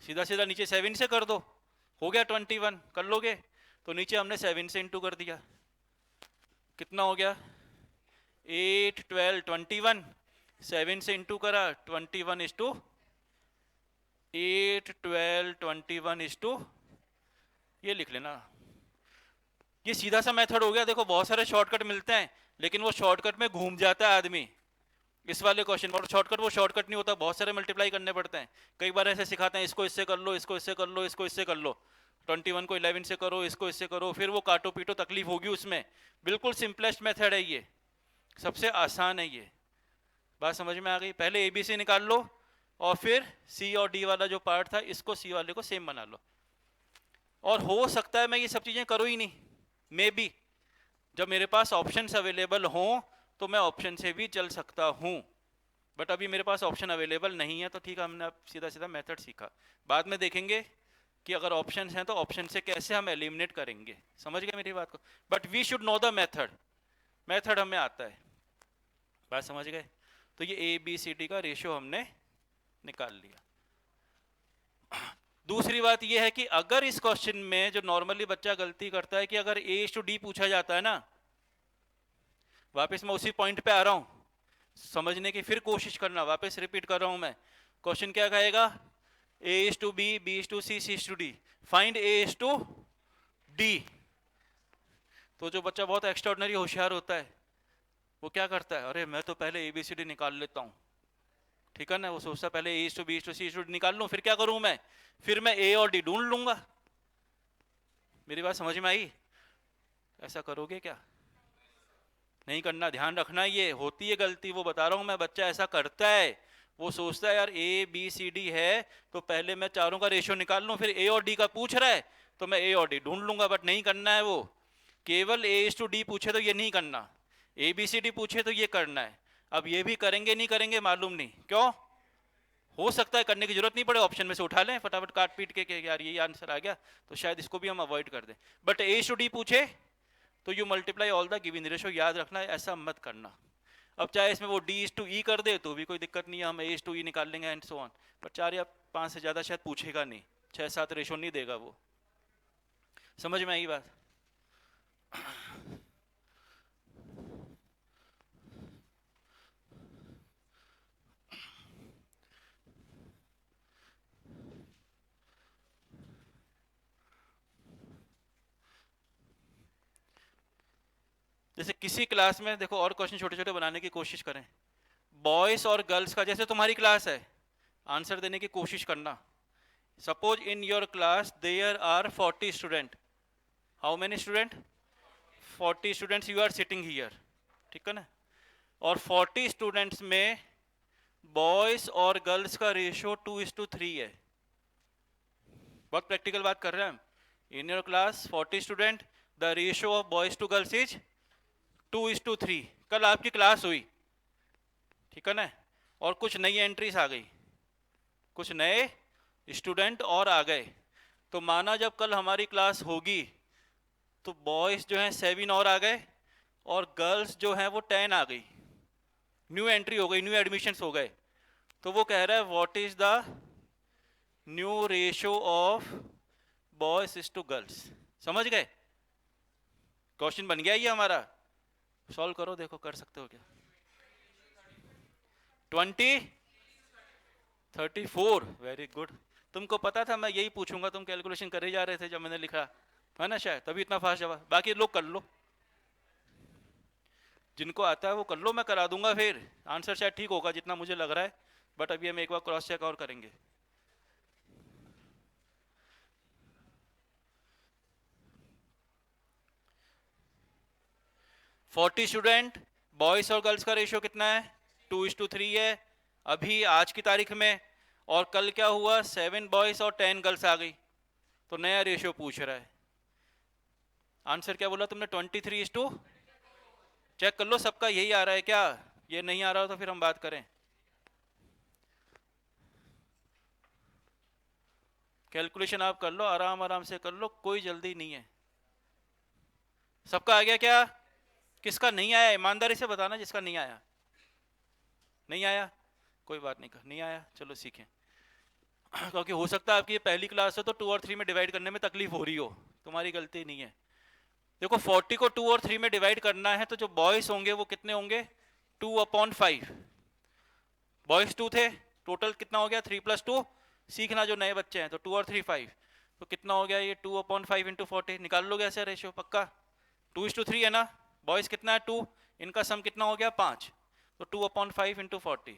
सीधा सीधा नीचे 7 से कर दो, हो गया 21, कर लोगे? तो नीचे हमने 7 से इंटू कर दिया, कितना हो गया? 8, 12, 21, 7 से इंटू करा 21 इज टू 8, 12, 21 इज टू, ये लिख लेना। ये सीधा सा मेथड हो गया। देखो बहुत सारे शॉर्टकट मिलते हैं, लेकिन वो शॉर्टकट में घूम जाता है आदमी। इस वाले क्वेश्चन और शॉर्टकट, वो शॉर्टकट नहीं होता, बहुत सारे मल्टीप्लाई करने पड़ते हैं। कई बार ऐसे सिखाते हैं, इसको इससे कर लो, इसको इससे कर लो, इसको इससे कर लो, 21 को 11 से करो, इसको इससे करो, फिर वो काटो पीटो तकलीफ होगी उसमें। बिल्कुल सिंपलेस्ट मेथड है ये, सबसे आसान है ये। बात समझ में आ गई? पहले ए बी सी निकाल लो और फिर सी और डी वाला जो पार्ट था इसको सी वाले को सेम बना लो। और हो सकता है मैं ये सब चीजें करूँ ही नहीं, मे बी जब मेरे पास ऑप्शंस अवेलेबल हों तो मैं ऑप्शन से भी चल सकता हूँ, बट अभी मेरे पास ऑप्शन अवेलेबल नहीं है, तो ठीक है हमने अब सीधा सीधा मेथड सीखा। बाद में देखेंगे कि अगर ऑप्शंस हैं तो ऑप्शन से कैसे हम एलिमिनेट करेंगे। समझ गए मेरी बात को? But we should know the method, method हमें आता है। बात समझ गए? तो ये ए बी सी डी का रेशियो हमने निकाल लिया। दूसरी बात यह है कि अगर इस क्वेश्चन में जो नॉर्मली बच्चा गलती करता है कि अगर ए टू डी पूछा जाता है ना, वापस मैं उसी पॉइंट पे आ रहा हूं, समझने की फिर कोशिश करना, वापस रिपीट कर रहा हूं मैं। क्वेश्चन क्या कहेगा? A is to B, B is to C, C is to D, find A is to D. तो जो बच्चा बहुत एक्स्ट्राऑर्डिनरी होशियार होता है वो क्या करता है? अरे मैं तो पहले ए बी सी डी निकाल लेता हूं, ठीक है ना? वो सोचता पहले A to B to C to निकाल लूं, फिर क्या करूं मैं? फिर मैं ए और डी ढूंढ लूंगा। मेरी बात समझ में आई? ऐसा करोगे क्या? नहीं करना, ध्यान रखना, ये होती है गलती, वो बता रहा हूं मैं। बच्चा ऐसा करता है, वो सोचता है यार ए बी सी डी है तो पहले मैं चारों का रेशियो निकाल लूं, फिर ए और डी का पूछ रहा है तो मैं ए और डी ढूंढ लूंगा, बट नहीं करना है वो। केवल ए इज टू डी पूछे तो ये नहीं करना, ए बी सी डी पूछे तो ये करना है। अब ये भी करेंगे नहीं करेंगे मालूम नहीं, क्यों? हो सकता है करने की जरूरत नहीं पड़े, ऑप्शन में से उठा लें फटाफट काट पीट के यार ये आंसर आ गया, तो शायद इसको भी हम अवॉइड कर दें। बट ए टू डी पूछे तो you multiply all the given ratio, याद रखना है, ऐसा मत करना। अब चाहे इसमें वो डी इज टू ई कर दे तो भी कोई दिक्कत नहीं है, हम ए टू ई निकाल लेंगे एंड सो ऑन। पर 4 या 5 से ज़्यादा शायद पूछेगा नहीं, 6-7 रेशो नहीं देगा वो। समझ में आई बात? जैसे किसी क्लास में देखो, और क्वेश्चन छोटे छोटे बनाने की कोशिश करें। बॉयज और गर्ल्स का, जैसे तुम्हारी क्लास है, आंसर देने की कोशिश करना। Suppose in your class there are 40 student. How many student? 40 students you are sitting here, ठीक है ना? और 40 स्टूडेंट्स में बॉयज और गर्ल्स का रेशियो 2:3 है। बहुत प्रैक्टिकल बात कर रहे हैं हम। In your class 40 student, the ratio of boys to girls is 2:3। कल आपकी क्लास हुई, ठीक है ना? और कुछ नई एंट्रीज आ गई, कुछ नए स्टूडेंट और आ गए, तो माना जब कल हमारी क्लास होगी तो बॉयज जो हैं 7 और आ गए, और गर्ल्स जो हैं वो 10 आ गई, न्यू एंट्री हो गई, न्यू एडमिशन्स हो गए। तो वो कह रहा है what is the new ratio of boys is to girls. समझ गए? क्वेश्चन बन गया ये हमारा। सॉल्व करो, देखो कर सकते हो क्या? 20:34, वेरी गुड। तुमको पता था मैं यही पूछूंगा, तुम कैलकुलेशन कर ही जा रहे थे जब मैंने लिखा, है ना? शायद तभी इतना फास्ट जवाब। बाकी लोग कर लो, जिनको आता है वो कर लो, मैं करा दूंगा। फिर आंसर शायद ठीक होगा जितना मुझे लग रहा है, बट अभी हम एक बार क्रॉस चेक और करेंगे। फोर्टी स्टूडेंट, बॉयज और गर्ल्स का रेशियो कितना है? 2:3 है अभी आज की तारीख में। और कल क्या हुआ? 7 बॉयज और 10 गर्ल्स आ गई, तो नया रेशियो पूछ रहा है। आंसर क्या बोला तुमने? 23:। चेक कर लो सबका यही आ रहा है क्या? ये नहीं आ रहा हो तो फिर हम बात करें। कैलकुलेशन आप कर लो, आराम आराम से कर लो, कोई जल्दी नहीं है। सबका आ गया क्या? किसका नहीं आया ईमानदारी से बताना, जिसका नहीं आया। नहीं आया कोई बात नहीं, नहीं आया चलो सीखें। क्योंकि हो सकता है आपकी ये पहली क्लास है तो 2 और 3 में डिवाइड करने में तकलीफ हो रही हो, तुम्हारी गलती नहीं है। देखो 40 को 2 और 3 में डिवाइड करना है तो जो बॉयज होंगे वो कितने होंगे? 2/5। बॉयज 2 थे, टोटल कितना हो गया? 3+2। सीखना जो नए बच्चे हैं, तो 2 और 3 5, तो कितना हो गया ये? 2/5 इंटू 40। निकाल लोगे ऐसे रेशियो पक्का? 2:3 है ना? बॉयज कितना है? 2। इनका सम कितना हो गया? 5। तो 2/5 इंटू 40।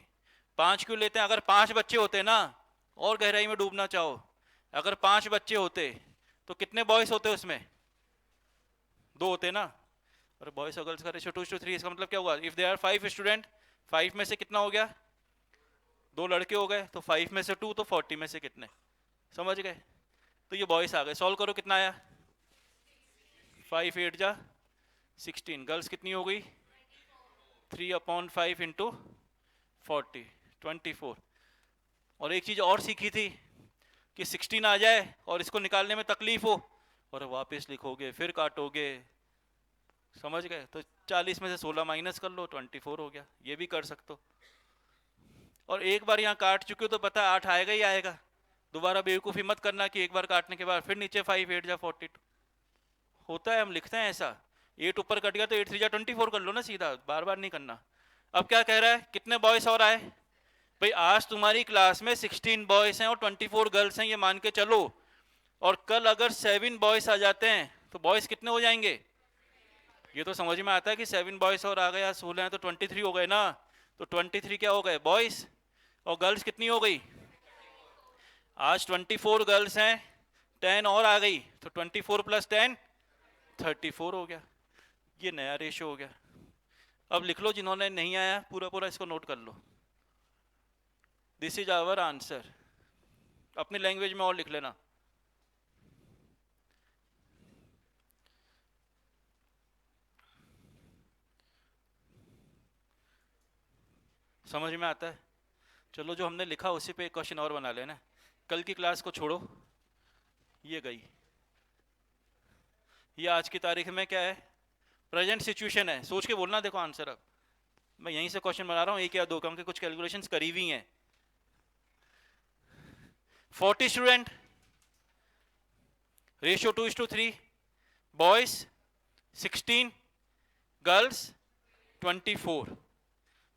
5 क्यों लेते हैं? अगर 5 बच्चे होते ना, और गहराई में डूबना चाहो, अगर 5 बच्चे होते तो कितने बॉयज होते उसमें? 2 होते ना। और बॉयज और गर्ल्स का रेशियो 2:3, इसका मतलब क्या हुआ? इफ दे आर 5 स्टूडेंट, 5 में से कितना हो गया? 2 लड़के हो गए, तो 5 में से 2, तो 40 में से कितने? समझ गए? तो ये बॉयज आ गए। सॉल्व करो, कितना आया? 5 8 जा 16। गर्ल्स कितनी हो गई? 3/5 इंटू 40, 24। और एक चीज और सीखी थी कि 16 आ जाए और इसको निकालने में तकलीफ हो, और वापस लिखोगे फिर काटोगे। समझ गए? तो 40 में से 16 माइनस कर लो, 24 हो गया। ये भी कर सकते हो। और एक बार यहाँ काट चुके हो तो पता 8 आएगा ही आएगा। दोबारा बेवकूफ़ी मत करना कि एक बार काटने के बाद फिर नीचे 5 8 जा 42। होता है, हम लिखते हैं ऐसा। 8 ऊपर कट गया तो 8 3 जा 24 कर लो ना सीधा, बार बार नहीं करना। अब क्या कह रहा है? कितने बॉयस और आए? भाई आज तुम्हारी क्लास में 16 बॉयज हैं और 24 गर्ल्स हैं, ये मान के चलो। और कल अगर 7 बॉयज आ जाते हैं तो बॉयज कितने हो जाएंगे? ये तो समझ में आता है कि 7 बॉयज और आ गया, 16 हैं तो 23 हो गए ना। तो 23 क्या हो गए? बॉयज। और गर्ल्स कितनी हो गई? आज 24 गर्ल्स हैं, 10 और आ गई, तो 24 + 10 34 हो गया। ये नया रेशियो हो गया। अब लिख लो, जिन्होंने नहीं आया पूरा पूरा इसको नोट कर लो। This is our answer. अपनी लैंग्वेज में और लिख लेना। समझ में आता है? चलो जो हमने लिखा उसी पे एक क्वेश्चन और बना लेना। कल की क्लास को छोड़ो, ये गई। ये आज की तारीख में क्या है? प्रेजेंट सिचुएशन है। सोच के बोलना। देखो आंसर, अब मैं यहीं से क्वेश्चन बना रहा हूँ, एक या दो, क्योंकि कुछ कैलकुलेशंस करी हुई हैं। 40 स्टूडेंट, रेशियो 2:3, बॉयज 16, गर्ल्स 24।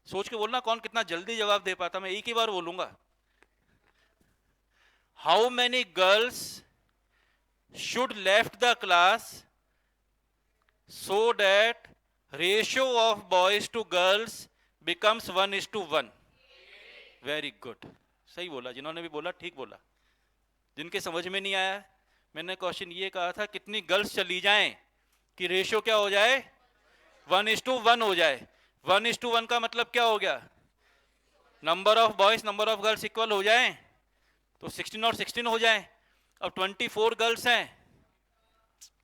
सोच के बोलना कौन कितना जल्दी जवाब दे पाता, मैं एक ही बार बोलूंगा। How many girls should left the class so that ratio of boys to girls becomes 1:1। Very good, सही बोला, जिन्होंने भी बोला ठीक बोला। जिनके समझ में नहीं आया, मैंने क्वेश्चन ये कहा था कितनी गर्ल्स चली जाएं कि रेशियो क्या हो जाए, 1:1 हो जाए। 1:1 का मतलब क्या हो गया, number of boys number of girls equal हो जाए, तो 16 और 16 हो जाए। अब 24 गर्ल्स हैं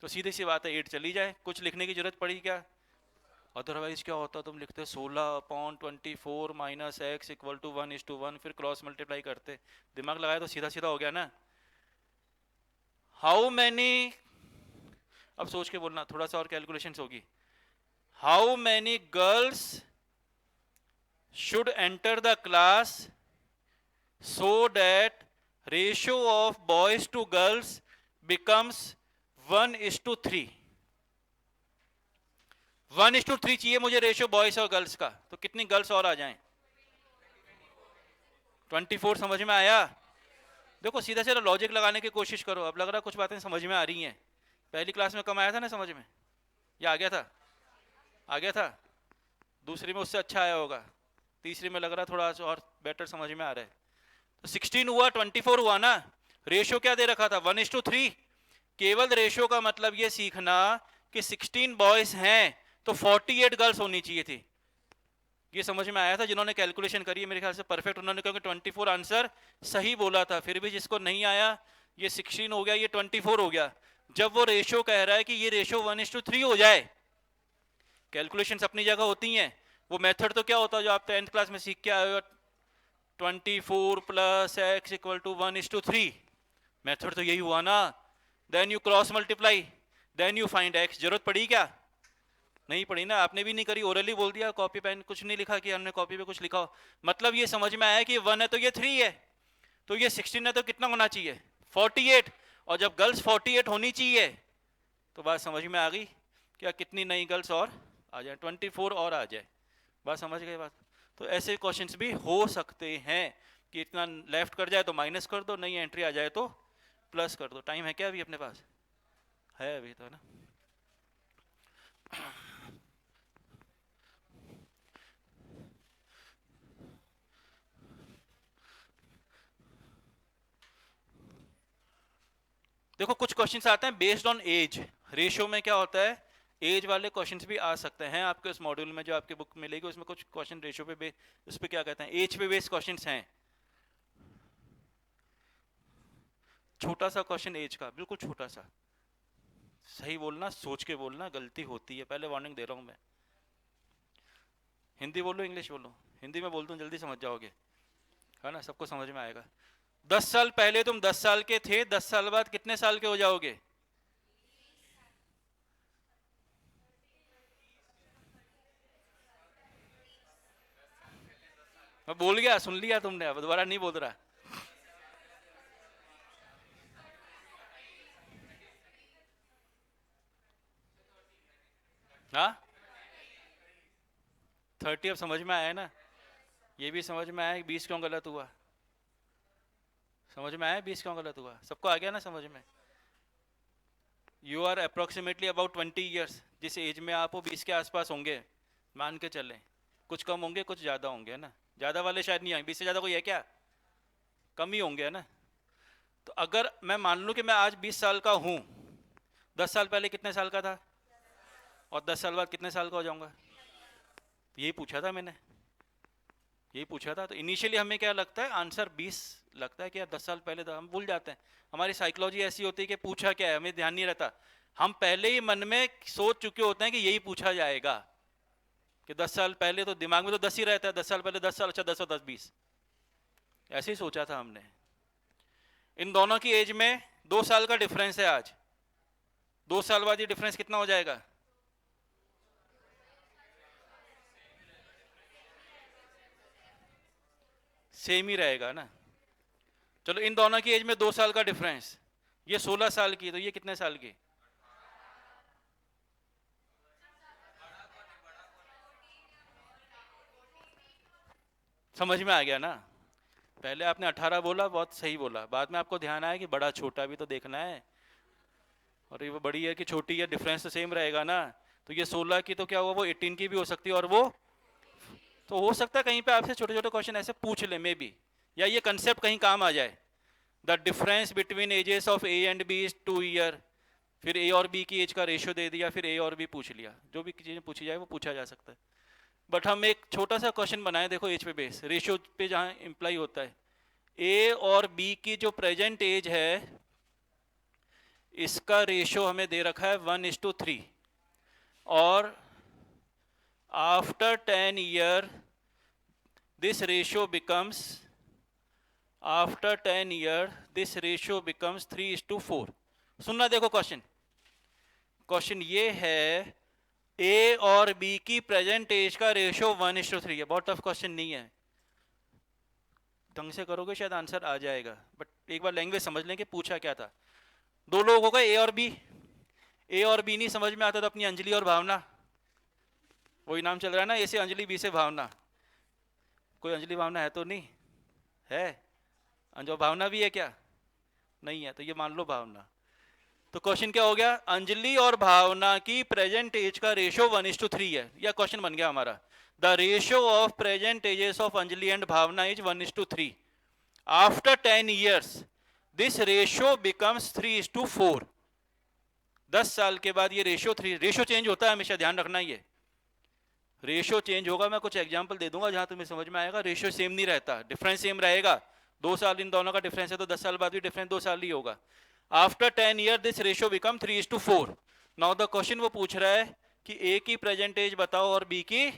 तो सीधी सी बात है 8 चली जाए, कुछ लिखने की जरूरत पड़ी क्या? अदरवाइज क्या होता, तुम लिखते 16/24 माइनस एक्स इक्वल टू 1:1, फिर क्रॉस मल्टीप्लाई करते, दिमाग लगाया तो सीधा सीधा हो गया ना। हाउ मैनी, अब सोच के बोलना, थोड़ा सा और कैलकुलेशन होगी। How many girls should enter the class so that ratio of boys to girls becomes 1:3। 1:3 चाहिए मुझे रेशियो बॉयज और गर्ल्स का, तो कितनी गर्ल्स और आ जाएं? 24। समझ में आया? देखो सीधा सीधा लॉजिक लगाने की कोशिश करो, अब लग रहा कुछ बातें समझ में आ रही हैं। पहली क्लास में कम आया था ना समझ में, या आ गया था? आ गया था। दूसरी में उससे अच्छा आया होगा, तीसरी में लग रहा थोड़ा और बेटर समझ में आ रहा है। तो 16 हुआ, 24 हुआ ना। रेशियो क्या दे रखा था, 1:3। केवल रेशियो का मतलब ये सीखना कि 16 बॉयज हैं तो 48 गर्ल्स होनी चाहिए थी। ये समझ में आया था? जिन्होंने कैलकुलेशन करी है मेरे ख्याल से परफेक्ट, उन्होंने कहा कि 24 आंसर सही बोला था। फिर भी जिसको नहीं आया, ये 16 हो गया, ये 24 हो गया। जब वो रेशियो कह रहा है कि ये रेशियो 1:3 हो जाए, कैलकुलेशंस अपनी जगह होती हैं, वो मेथड तो क्या होता है जो आप 10th क्लास में सीख के आए हो, 24 plus X equal to 1:3। Method तो यही हुआ ना। Then you cross multiply, then you find X. जरूरत पड़ी क्या? नहीं पड़ी ना, आपने भी नहीं करी, ओरली बोल दिया, कॉपी पेन कुछ नहीं लिखा कि हमने कॉपी पे कुछ लिखा हो। मतलब ये समझ में आया कि 1 है तो ये 3 है, तो ये 16 है तो कितना होना चाहिए, 48। और जब गर्ल्स 48 होनी चाहिए तो बात समझ में आ गई क्या, कितनी नई गर्ल्स और आ जाए, 24 और आ जाए। बात समझ गए बात? तो ऐसे क्वेश्चंस भी हो सकते हैं कि इतना लेफ्ट कर जाए तो माइनस कर दो, नई एंट्री आ जाए तो प्लस कर दो। टाइम है क्या अभी अपने पास? है अभी तो, है ना? देखो कुछ क्वेश्चंस आते हैं बेस्ड ऑन एज। रेशियो में क्या होता है, एज वाले क्वेश्चंस भी आ सकते हैं आपके उस मॉड्यूल में जो आपकी बुक मिलेगी, उसमें कुछ क्वेश्चन रेशियो पे उस पे क्या कहते हैं, एज पे बेस्ड क्वेश्चंस हैं। छोटा सा क्वेश्चन एज का, बिल्कुल छोटा सा। सही बोलना, सोच के बोलना, गलती होती है, पहले वार्निंग दे रहा हूं मैं। हिंदी बोलो इंग्लिश बोलो? हिंदी में बोलता हूँ, जल्दी समझ जाओगे, है ना, सबको समझ में आएगा। 10 साल पहले तुम 10 साल के थे, 10 साल बाद कितने साल के हो जाओगे? मैं बोल गया, सुन लिया तुमने, अब दोबारा नहीं बोल रहा। हाँ 30 अब समझ में आया ना। ये भी समझ में आया 20 क्यों गलत हुआ, समझ में आया 20 क्यों गलत हुआ, सबको आ गया ना समझ में। You are approximately about 20 years, जिस एज में आप हो 20 के आसपास होंगे, मान के चलें। कुछ कम होंगे कुछ ज़्यादा होंगे, है ना। ज़्यादा वाले शायद नहीं आए, 20 से ज़्यादा कोई है क्या? कम ही होंगे, है ना। तो अगर मैं मान लूँ कि मैं आज 20 साल का हूँ, 10 साल पहले कितने साल का था, और 10 साल बाद कितने साल का हो जाऊँगा? यही पूछा था मैंने, यही पूछा था। तो इनिशियली हमें क्या लगता है, आंसर 20 लगता है कि यार 10 साल पहले तो हम भूल जाते हैं। हमारी साइकोलॉजी ऐसी होती है कि पूछा क्या है हमें ध्यान नहीं रहता, हम पहले ही मन में सोच चुके होते हैं कि यही पूछा जाएगा, कि 10 साल पहले, तो दिमाग में तो 10 ही रहता है, 10 साल पहले 10 साल, अच्छा 10 और 10 20, ऐसे ही सोचा था हमने। इन दोनों की एज में 2 साल का डिफरेंस है आज, 2 साल बाद ये डिफरेंस कितना हो जाएगा? सेम ही रहेगा ना। चलो इन दोनों की एज में 2 साल का डिफरेंस, ये 16 साल की, तो ये कितने साल की? समझ में आ गया ना? पहले आपने 18 बोला, बहुत सही बोला, बाद में आपको ध्यान आया कि बड़ा छोटा भी तो देखना है, और ये वो बड़ी है कि छोटी है, डिफरेंस तो सेम रहेगा ना। तो ये 16 की तो क्या हुआ, वो 18 की भी हो सकती है, और वो तो हो सकता है कहीं पे आपसे छोटे छोटे क्वेश्चन ऐसे पूछ ले मे बी, या ये कंसेप्ट कहीं काम आ जाए। The difference between ages of A and B is 2 year, फिर ए और बी की एज का रेशियो दे दिया, फिर ए और बी पूछ लिया, जो भी चीज़ें पूछी जाए वो पूछा जा सकता है। बट हम एक छोटा सा क्वेश्चन बनाए, देखो एज पे बेस, रेशियो पे जहाँ इम्प्लाई होता है, ए और बी की जो प्रेजेंट एज है इसका रेशियो हमें दे रखा है 1:3, और after 10 year this ratio becomes after 10 year this ratio becomes 3:4। सुनना, देखो क्वेश्चन ये है, ए और बी की प्रेजेंट एज का रेशियो 1:3 है। बहुत टफ क्वेश्चन नहीं है, ढंग से करोगे शायद आंसर आ जाएगा, बट एक बार लैंग्वेज समझ लें कि पूछा क्या था। दो लोग हो गए ए और बी, ए और बी नहीं समझ में आता तो अपनी अंजलि और भावना, वही नाम चल रहा है ना, ए से अंजलि, बी से भावना। कोई अंजलि भावना है तो नहीं है? अंजो भावना भी है क्या? नहीं है, तो ये मान लो भावना। तो क्वेश्चन क्या हो गया, अंजलि और भावना की प्रेजेंट एज का रेशियो 1:3 है, यह क्वेश्चन बन गया हमारा। The ratio of present ages of Anjali and Bhavana is 1:3। After 10 years this ratio becomes 3:4। 10 साल के बाद ये रेशियो चेंज होता है हमेशा, ध्यान रखना, ये रेशियो चेंज होगा। मैं कुछ एग्जांपल दे दूंगा जहां तुम्हें समझ में आएगा, रेशियो सेम नहीं रहता, डिफरेंस सेम रहेगा। 2 साल इन दोनों का डिफरेंस है तो 10 साल बाद भी डिफरेंस 2 साल ही होगा। After 10 year this ratio become 3:4। Now the question वो पूछ रहा है कि ए की प्रेजेंट एज बताओ और बी की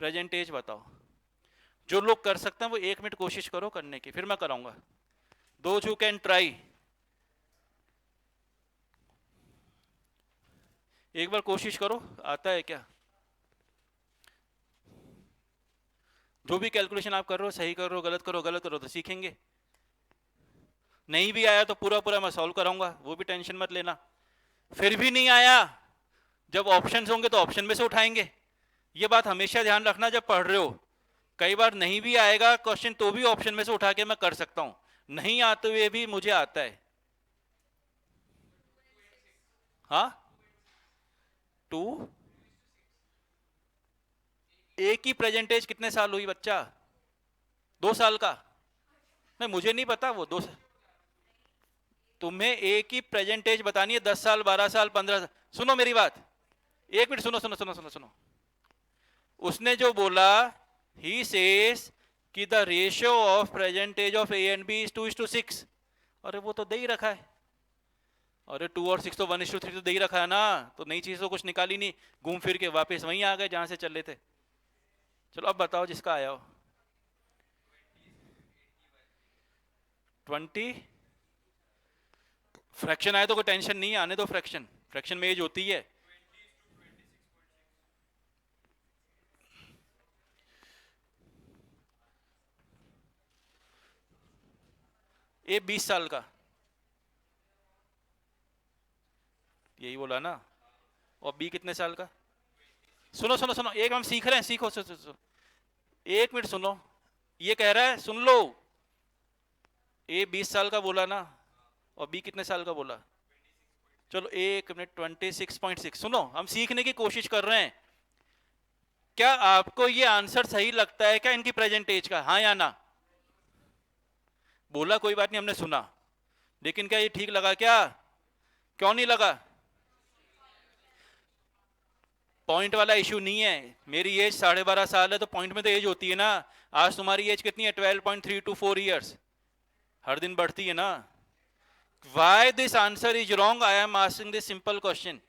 प्रेजेंट एज बताओ। जो लोग कर सकते हैं वो 1 मिनट कोशिश करो करने की, फिर मैं कराऊंगा। दोज हु कैन ट्राई, एक बार कोशिश करो, आता है क्या? जो भी कैलकुलेशन आप कर रहे हो, सही कर रहे हो, गलत करो तो सीखेंगे। नहीं भी आया तो पूरा पूरा मैं सॉल्व कराऊंगा, वो भी टेंशन मत लेना। फिर भी नहीं आया, जब ऑप्शंस होंगे तो ऑप्शन में से उठाएंगे। ये बात हमेशा ध्यान रखना जब पढ़ रहे हो। कई बार नहीं भी आएगा क्वेश्चन तो भी ऑप्शन में से उठा के मैं कर सकता हूं, नहीं आते हुए भी मुझे आता है। हाँ, 2 ए की प्रेजेंटेज कितने साल हुई बच्चा? 2 साल का? नहीं मुझे नहीं पता वो 2 साल। तुम्हें ए की प्रेजेंटेज बतानी है 10 साल, 12 साल, 15 साल। सुनो मेरी बात, 1 मिनट सुनो सुनो सुनो सुनो सुनो। उसने जो बोला, ही सेज कि the ratio of present age of A and B is 2:6। अरे वो तो दे ही रखा है। अरे 2 और 6 तो 1:3 तो दे ही रखा है ना, तो नई चीज तो कुछ निकाली नहीं, घूम फिर के वापस वहीं आ गए जहां से चले थे। चलो अब बताओ जिसका आया हो। 20 फ्रैक्शन आए तो कोई टेंशन नहीं है, आने दो फ्रैक्शन, फ्रैक्शन में एज होती है। ए 20 साल का, यही बोला ना, और बी कितने साल का? सुनो सुनो सुनो, एक हम सीख रहे हैं, सीखो सुनो, सुनो, 1 मिनट सुनो। ये कह रहा है, सुन लो, ए 20 साल का बोला ना, और बी कितने साल का बोला? चलो 1 मिनट, 26.6। सुनो, हम सीखने की कोशिश कर रहे हैं। क्या आपको ये आंसर सही लगता है क्या इनकी प्रेजेंट एज का, हाँ या ना? बोला कोई बात नहीं, हमने सुना, लेकिन क्या ये ठीक लगा क्या? क्यों नहीं लगा? पॉइंट वाला इशू नहीं है। मेरी एज 12.5 साल है तो पॉइंट में तो एज होती है ना। आज तुम्हारी एज कितनी है? 12.324 ईयर्स, हर दिन बढ़ती है ना। Why this answer is wrong? I am asking this simple question.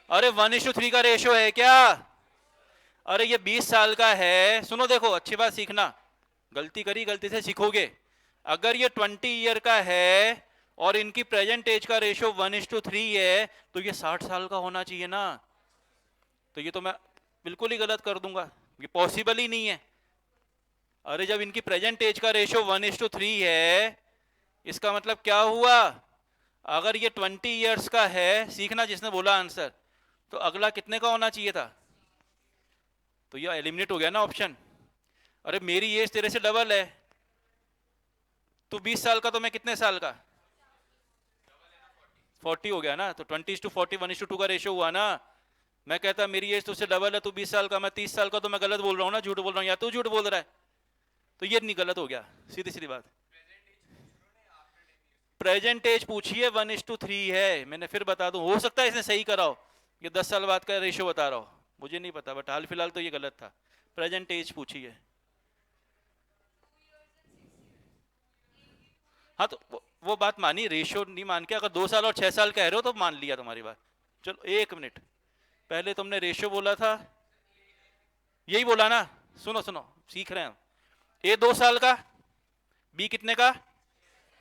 अरे 1:3 का रेशियो है क्या? अरे ये 20 साल का है। सुनो देखो, अच्छी बात सीखना, गलती करी गलती से सीखोगे। अगर ये 20 ईयर का है और इनकी प्रेजेंट एज का रेशियो 1:3 है तो ये 60 साल का होना चाहिए ना। तो ये तो मैं बिल्कुल ही गलत कर दूंगा, ये पॉसिबल ही नहीं है। अरे जब इनकी प्रेजेंट एज का रेशियो 1:3 है, इसका मतलब क्या हुआ? अगर ये 20 ईयर्स का है, सीखना जिसने बोला आंसर, तो अगला कितने का होना चाहिए था? तो ये एलिमिनेट हो गया ना ऑप्शन। अरे मेरी एज तेरे से डबल है, तू 20 साल का तो मैं कितने साल का, 40 हो गया ना, तो 20:40 1:2 का रेशियो हुआ ना। मैं कहता मेरी एज तुझसे डबल है, तू 20 साल का, मैं 30 साल का, तो मैं गलत बोल रहा हूँ ना, झूठ बोल रहा हूँ, या तू झूठ बोल रहा है, तो ये नहीं गलत हो गया, सीधी सीधी बात। प्रेजेंट एज पूछिए 1:3 है, मैंने फिर बता दूं, हो सकता है इसने सही करा हो, ये 10 साल बाद का रेशियो बता रहा हो, मुझे नहीं पता, बट हाल फिलहाल तो ये गलत था। प्रेजेंट एज पूछिए। हाँ तो वो बात मानी, रेशियो नहीं मान के, अगर 2 साल और 6 साल कह रहे हो तो मान लिया तुम्हारी बात। चलो 1 मिनट, पहले तुमने रेशियो बोला था, यही बोला ना, सुनो सुनो, सीख रहे हैं हम। ए 2 साल का, बी कितने का,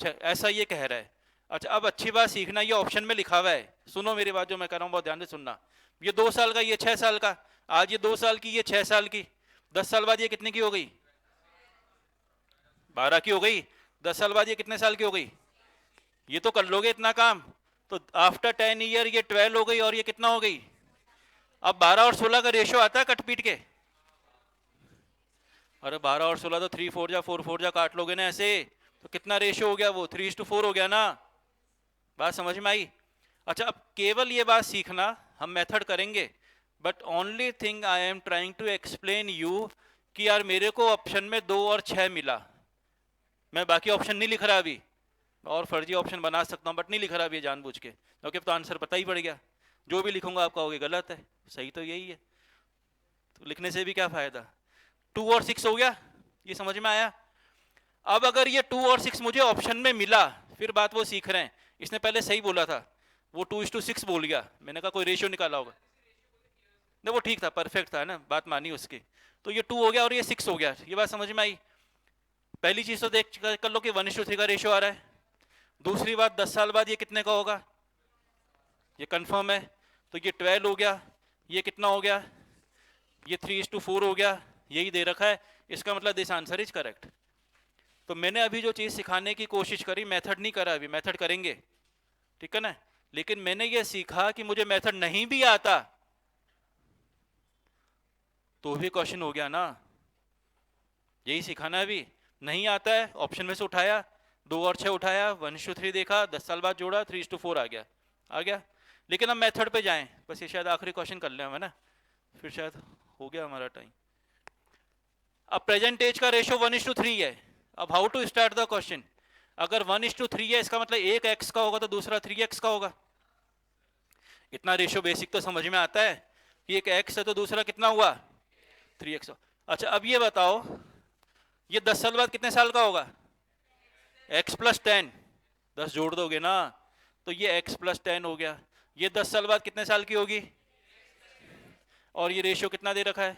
ऐसा ये कह रहा है। अच्छा अब अच्छी बात सीखना, ये ऑप्शन में लिखा हुआ है, सुनो मेरी बात जो मैं कह रहा हूँ बहुत ध्यान से सुनना। ये 2 साल का, ये 6 साल का, आज ये 2 साल की, ये 6 साल की, 10 साल बाद ये कितने की हो गई, 12 की हो गई। 10 साल बाद ये कितने साल की हो गई, ये तो कर लोगे इतना काम, तो आफ्टर 10 ईयर ये 12 हो गई, और ये कितना हो गई। अब 12 और 16 का रेशियो आता है कटपीट के, अरे 12 और 16 तो 3 4 जा 4 4 जा काट लोगे ना ऐसे, तो कितना रेशियो हो गया वो, 3:4 हो गया ना। बात समझ में आई। अच्छा अब केवल ये बात सीखना, हम मेथड करेंगे, but only thing I am trying to explain you कि यार मेरे को ऑप्शन में 2 और 6 मिला, मैं बाकी ऑप्शन नहीं लिख रहा अभी, और फर्जी ऑप्शन बना सकता हूँ बट नहीं लिख रहा अभी जानबूझ के, क्योंकि तो आंसर पता ही पड़ गया, जो भी लिखूंगा आप कहोगे गलत है, सही तो यही है, तो लिखने से भी क्या फायदा। 2 और 6 हो गया, ये समझ में आया। अब अगर ये 2 और 6 मुझे ऑप्शन में मिला, फिर बात वो सीख रहे हैं, इसने पहले सही बोला था, वो 2:6 बोल गया, मैंने कहा कोई रेशियो निकाला होगा, नहीं वो ठीक था, परफेक्ट था ना, बात मानी उसकी, तो ये 2 हो गया और ये 6 हो गया, ये बात समझ में आई। पहली चीज तो देख कर लो कि 1:3 का रेशियो आ रहा है। दूसरी बात 10 साल बाद ये कितने का होगा, ये कंफर्म है, तो ये 12 हो गया, ये कितना हो गया, ये 3:4 हो गया, यही दे रखा है, इसका मतलब दिस आंसर इज करेक्ट। तो मैंने अभी जो चीज सिखाने की कोशिश करी, मेथड नहीं करा, अभी मेथड करेंगे, ठीक है ना, लेकिन मैंने ये सीखा कि मुझे मेथड नहीं भी आता तो भी क्वेश्चन हो गया ना, यही सिखाना है। अभी नहीं आता है, ऑप्शन में से उठाया, 2 और 6 उठाया, 1:3 देखा, 10 साल बाद जोड़ा, 3:4 आ गया। लेकिन हम मेथड पे जाएं, बस ये शायद आखिरी क्वेश्चन कर लें हम, है ना, फिर शायद हो गया हमारा टाइम। अब प्रेजेंट एज का रेशियो 1:3 है, अब how to start the question. अगर 1:3 है, इसका मतलब एक x का होगा तो दूसरा 3x का होगा, इतना रेशियो बेसिक तो समझ में आता है कि एक x है तो दूसरा कितना हुआ 3x। अच्छा अब ये बताओ, ये 10 साल बाद कितने साल का होगा, x + 10, 10 जोड़ दोगे ना, तो ये x + 10 हो गया, ये 10 साल बाद कितने साल की होगी, और ये रेशियो कितना दे रखा है।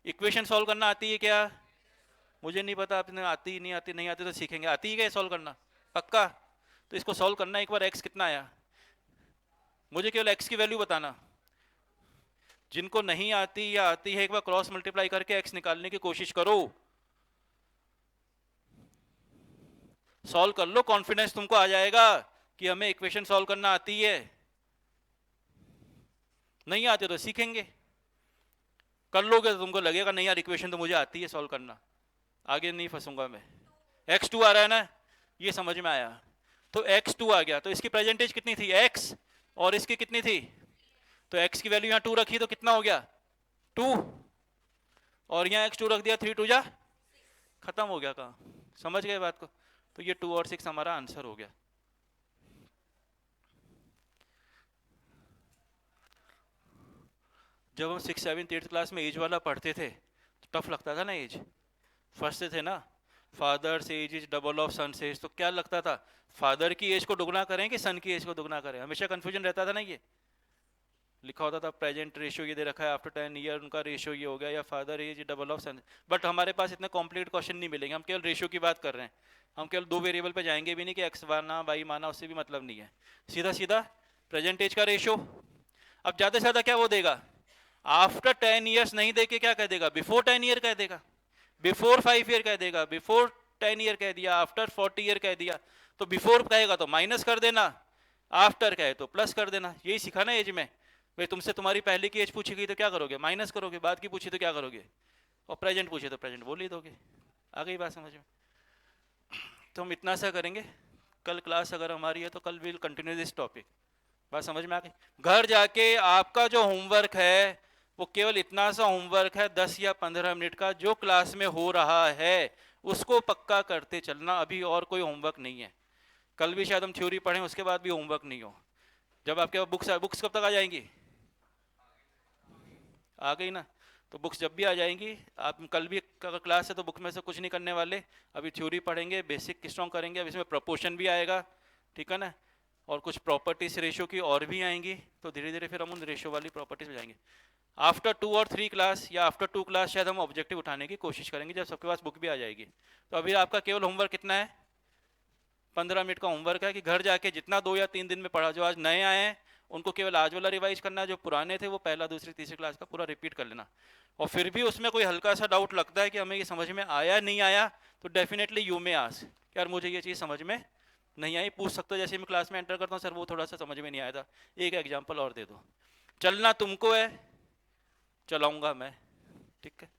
इक्वेशन सॉल्व करना आती है क्या, मुझे नहीं पता, आपने आती ही नहीं आती, नहीं आती तो सीखेंगे, आती है क्या सॉल्व करना, पक्का। तो इसको सॉल्व करना, एक बार x कितना आया, मुझे केवल x की वैल्यू बताना, जिनको नहीं आती या आती है एक बार क्रॉस मल्टीप्लाई करके x निकालने की कोशिश करो, सॉल्व कर लो, कॉन्फिडेंस तुमको आ जाएगा कि हमें इक्वेशन सॉल्व करना आती है। नहीं आते तो सीखेंगे, कर लोगे तो तुमको लगेगा नहीं यार इक्वेशन तो मुझे आती है सॉल्व करना, आगे नहीं फंसूंगा मैं। x2 आ रहा है ना, ये समझ में आया, तो x2 आ गया, तो इसकी प्रेजेंटेज कितनी थी x, और इसकी कितनी थी, तो x की वैल्यू यहाँ 2 रखी तो कितना हो गया 2, और यहाँ x2 रख दिया, 3 2 जा, खत्म हो गया काम, समझ गए बात को। तो ये 2 और 6 हमारा आंसर हो गया। जब हम 6 7 8 क्लास में एज वाला पढ़ते थे तो टफ लगता था ना एज, फर्स्ट से थे ना, father's age is double of son age, तो क्या लगता था फादर की एज को दुगना करें कि सन की एज को दुगना करें, हमेशा कंफ्यूजन रहता था ना। ये लिखा होता था प्रेजेंट रेशियो ये दे रखा है, आफ्टर 10 ईयर उनका रेशियो ये हो गया, या father age double of son, but हमारे पास इतने कॉम्प्लीट क्वेश्चन नहीं मिलेंगे, हम केवल रेशियो की बात कर रहे हैं, हम केवल 2 वेरिएबल पे जाएंगे भी नहीं कि एक्स माना वाई माना, उससे भी मतलब नहीं है, सीधा सीधा प्रेजेंट एज का रेशियो। अब ज़्यादा से ज़्यादा क्या वो देगा, आफ्टर 10 ईयर्स नहीं दे के क्या कह देगा, बिफोर 10 ईयर कह देगा, बिफोर 5 ईयर कह देगा, बिफोर 10 ईयर कह दिया, आफ्टर 40 ईयर कह दिया, तो बिफोर कहेगा तो माइनस कर देना, आफ्टर कहे तो प्लस कर देना, यही सीखा ना एज में। भाई तुमसे तुम्हारी पहले की एज पूछी गई तो क्या करोगे, माइनस करोगे, बाद की पूछी तो क्या करोगे, और प्रेजेंट पूछे तो प्रेजेंट बोल ही दोगे। आ गई बात समझ में? तो हम इतना सा करेंगे, कल क्लास अगर हमारी है तो कल विल कंटिन्यू दिस टॉपिक। बात समझ में आ गई? घर जाके आपका जो होमवर्क है वो केवल इतना सा होमवर्क है, 10 या 15 मिनट का, जो क्लास में हो रहा है उसको पक्का करते चलना, अभी और कोई होमवर्क नहीं है। कल भी शायद हम थ्योरी पढ़ें, उसके बाद भी होमवर्क नहीं हो। जब आपके बुक्स बुक्स कब तक आ जाएंगी? आ गई ना? तो बुक्स जब भी आ जाएंगी, आप कल भी अगर क्लास है तो बुक में से कुछ नहीं करने वाले, अभी थ्योरी पढ़ेंगे, बेसिक स्ट्रॉन्ग करेंगे, अब इसमें प्रपोर्शन भी आएगा, ठीक है ना, और कुछ प्रॉपर्टीज रेशियो की और भी आएंगी, तो धीरे धीरे फिर हम उन रेशियो वाली प्रॉपर्टीज में जाएंगे। आफ्टर 2 और 3 क्लास या आफ्टर 2 क्लास शायद हम ऑब्जेक्टिव उठाने की कोशिश करेंगे, जब सबके पास बुक भी आ जाएगी। तो अभी आपका केवल होमवर्क कितना है? 15 मिनट का होमवर्क है कि घर जाके जितना 2 या 3 दिन में पढ़ा, जो आज नए आए हैं उनको केवल आज वाला रिवाइज करना है, जो पुराने थे वो पहला दूसरी तीसरी क्लास का पूरा रिपीट कर लेना। और फिर भी उसमें कोई हल्का सा डाउट लगता है कि हमें ये समझ में आया नहीं आया, तो डेफिनेटली यू में आस्क, यार मुझे ये चीज़ समझ में नहीं आई, पूछ सकते हो। जैसे मैं क्लास में एंटर करता हूँ, सर वो थोड़ा सा समझ में नहीं आया था, एक एग्जाम्पल और दे दो। चलना तुमको है, चलाऊंगा मैं, ठीक है।